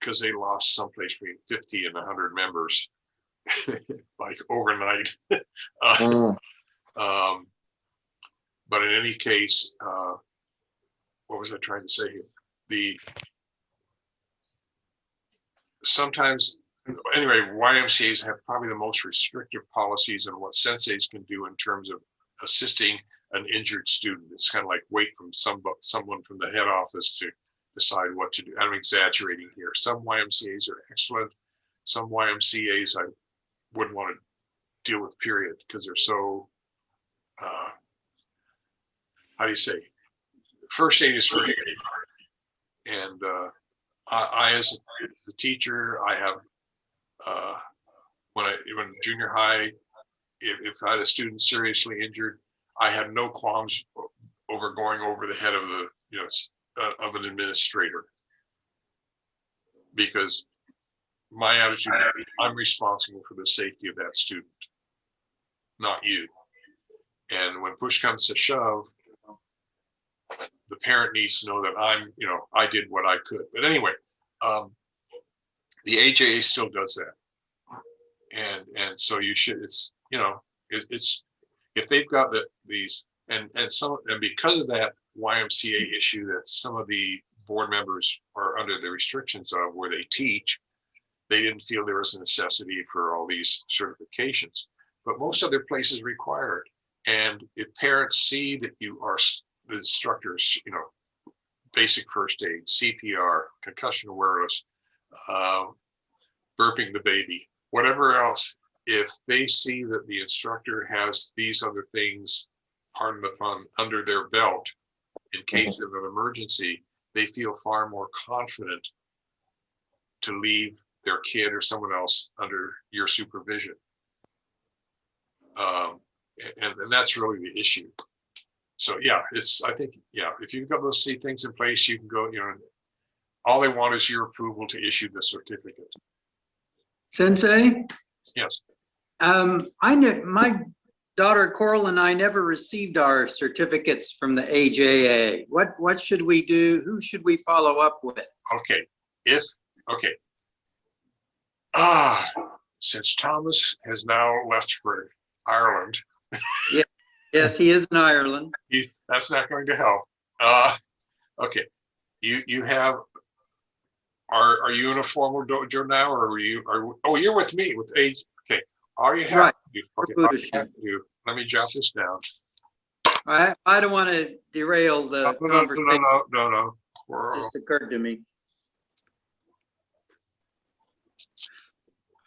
Speaker 1: because they lost someplace between 50 and 100 members. like overnight.
Speaker 4: Mm.
Speaker 1: But in any case, what was I trying to say here? Sometimes, anyway, YMCA's have probably the most restrictive policies on what senseis can do in terms of assisting an injured student. It's kind of like wait from someone from the head office to decide what to do. I'm exaggerating here. Some YMCA's are excellent. Some YMCA's I wouldn't want to deal with, period, because they're so, how do you say? First aid is first aid. And I as a teacher, I have, when junior high, if I had a student seriously injured, I had no qualms over going over the head of the, of an administrator. Because my attitude, I'm responsible for the safety of that student, not you. And when push comes to shove, the parent needs to know that I did what I could. But anyway, the AJA still does that. And so you should, it's if they've got these, and because of that YMCA issue that some of the board members are under the restrictions of where they teach, they didn't feel there was a necessity for all these certifications, but most other places require it. And if parents see that you are the instructors, basic first aid, CPR, concussion awareness, burping the baby, whatever else, if they see that the instructor has these other things, pardon the pun, under their belt in case of an emergency, they feel far more confident to leave their kid or someone else under your supervision. And that's really the issue. So yeah, I think, if you've got those things in place, you can go, all they want is your approval to issue the certificate.
Speaker 6: Sensei?
Speaker 1: Yes.
Speaker 6: I knew my daughter Coral and I never received our certificates from the AJA. What should we do? Who should we follow up with?
Speaker 1: Okay. Since Thomas has now left for Ireland.
Speaker 6: Yes, he is in Ireland.
Speaker 1: That's not going to help. Okay. You have, are you in a formal dojo now, or you're with me with age? Okay. All you have to do, let me jot this down.
Speaker 6: I don't want to derail the conversation.
Speaker 1: No.
Speaker 6: Just occurred to me.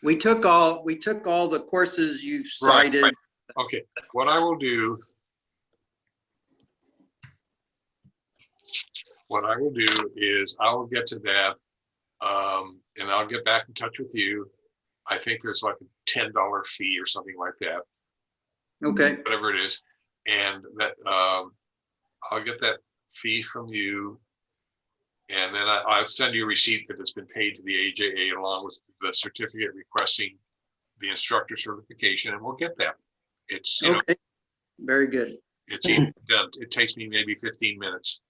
Speaker 6: We took all the courses you cited.
Speaker 1: Right. Okay, what I will do is I will get to that, and I'll get back in touch with you. I think there's like a $10 fee or something like that.
Speaker 6: Okay.
Speaker 1: Whatever it is, and that I'll get that fee from you, and then I'll send you a receipt that has been paid to the AJA along with the certificate requesting the instructor certification, and we'll get that. It's
Speaker 6: okay. Very good.
Speaker 1: It's easy done. It takes me maybe 15 minutes.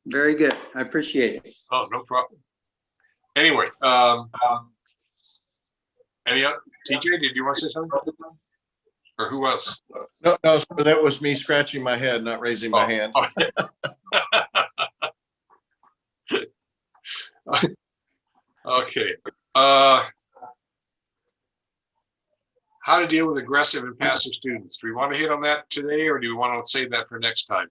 Speaker 6: Very good. I appreciate it.
Speaker 1: Oh, no problem. Anyway, any other, TJ, did you want to say something? Or who else?
Speaker 4: No, that was me scratching my head, not raising my hand.
Speaker 1: Okay. How to deal with aggressive and passive students. Do we want to hit on that today, or do we want to save that for next time?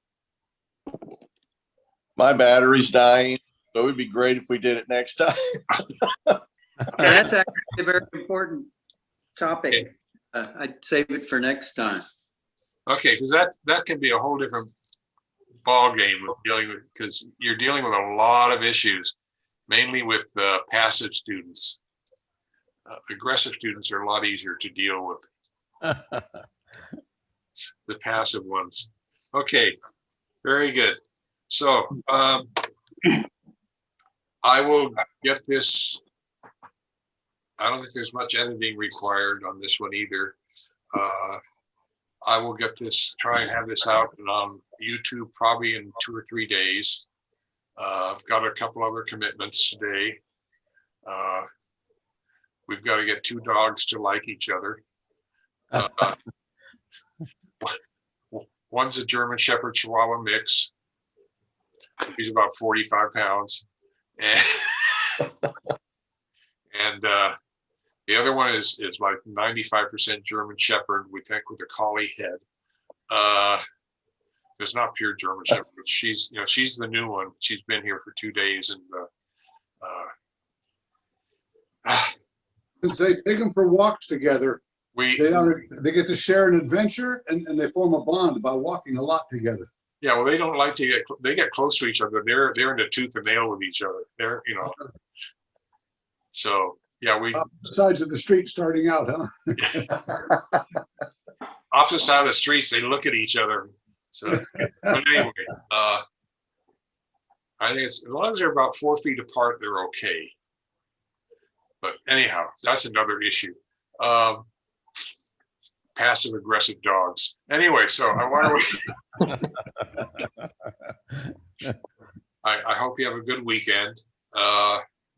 Speaker 4: My battery's dying, so it would be great if we did it next time.
Speaker 6: That's actually a very important topic. Okay. I'd save it for next time.
Speaker 1: Okay, because that can be a whole different ball game with dealing with, because you're dealing with a lot of issues, mainly with passive students. Aggressive students are a lot easier to deal with. The passive ones. Okay, very good. So I will get this. I don't think there's much editing required on this one either. I will get this, try and have this out and on YouTube probably in 2 or 3 days. I've got a couple other commitments today. We've got to get 2 dogs to like each other. One's a German Shepherd Chihuahua mix. He's about 45 pounds. And the other one is like 95% German Shepherd, we think, with a collie head. It's not pure German Shepherd, but she's the new one. She's been here for 2 days, and
Speaker 3: Since they take them for walks together, they get to share an adventure, and they form a bond by walking a lot together.
Speaker 1: Yeah, well, they don't like to they get close to each other. They're in the tooth and nail with each other. They're, so yeah, we
Speaker 3: Sides of the street starting out, huh?
Speaker 1: opposite side of the streets, they look at each other. So, but anyway, I think as long as they're about 4 feet apart, they're okay. But anyhow, that's another issue. Passive aggressive dogs. Anyway, so I hope you have a good weekend.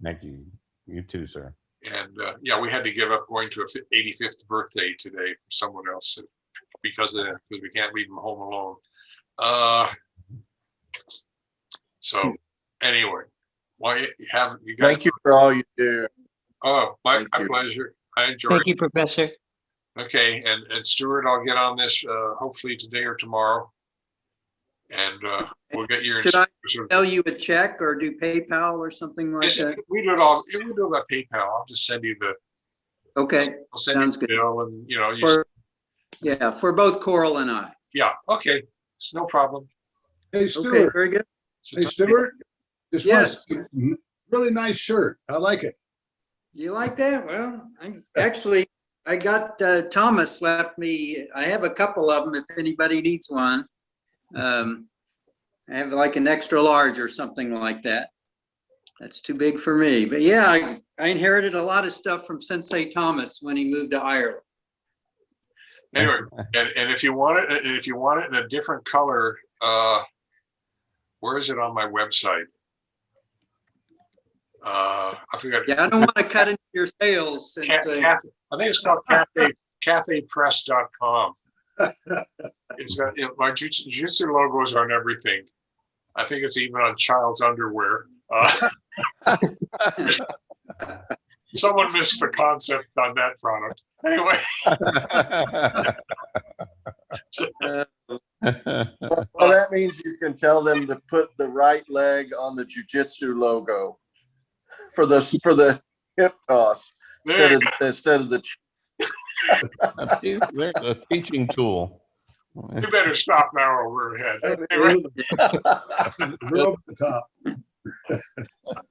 Speaker 7: Thank you. You too, sir.
Speaker 1: And yeah, we had to give up going to a 85th birthday today for someone else because we can't leave them home alone. So anyway, you guys.
Speaker 4: Thank you for all you do.
Speaker 1: Oh, my pleasure. I enjoyed
Speaker 2: Thank you, Professor.
Speaker 1: Okay, and Stuart, I'll get on this hopefully today or tomorrow, and we'll get your.
Speaker 6: Should I tell you a check or do PayPal or something like that?
Speaker 1: We do it all. We do it by PayPal. I'll just send you the.
Speaker 6: Okay,
Speaker 1: I'll send
Speaker 6: sounds
Speaker 1: you the
Speaker 6: good.
Speaker 1: bill, and
Speaker 6: Yeah, for both Coral and I.
Speaker 1: Yeah. Okay, it's no problem.
Speaker 3: Hey,
Speaker 6: Okay,
Speaker 3: Stuart.
Speaker 6: very good.
Speaker 3: Hey, Stuart. This
Speaker 6: Yes.
Speaker 3: was a really nice shirt. I like it.
Speaker 6: You like that? Well, I got Thomas left me. I have a couple of them if anybody needs one. I have like an extra large or something like that. That's too big for me. But yeah, I inherited a lot of stuff from Sensei Thomas when he moved to Ireland.
Speaker 1: Anyway, and if you want it in a different color, where is it on my website? I forgot.
Speaker 6: Yeah, I don't want to cut into your sales.
Speaker 1: I think it's called cafepress.com. It's got my jiu-jitsu logos on everything. I think it's even on child's underwear. Someone missed the concept on that product. Anyway.
Speaker 4: Well, that means you can tell them to put the right leg on the jiu-jitsu logo for the hip toss instead of the.
Speaker 7: There's a teaching tool.
Speaker 1: You better stop now or we're ahead. Anyway.
Speaker 3: We're over the top.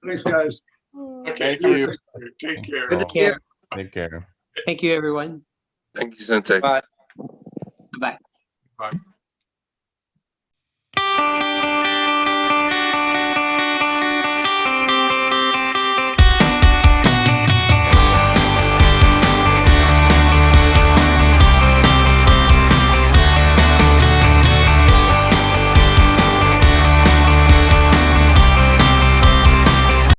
Speaker 3: Thanks, guys.
Speaker 1: Okay.
Speaker 4: Thank you.
Speaker 1: Take care.
Speaker 2: Good care.
Speaker 7: Take care.
Speaker 2: Thank you, everyone.
Speaker 8: Thank you, Sensei.
Speaker 6: Bye.
Speaker 2: Bye.
Speaker 1: Bye.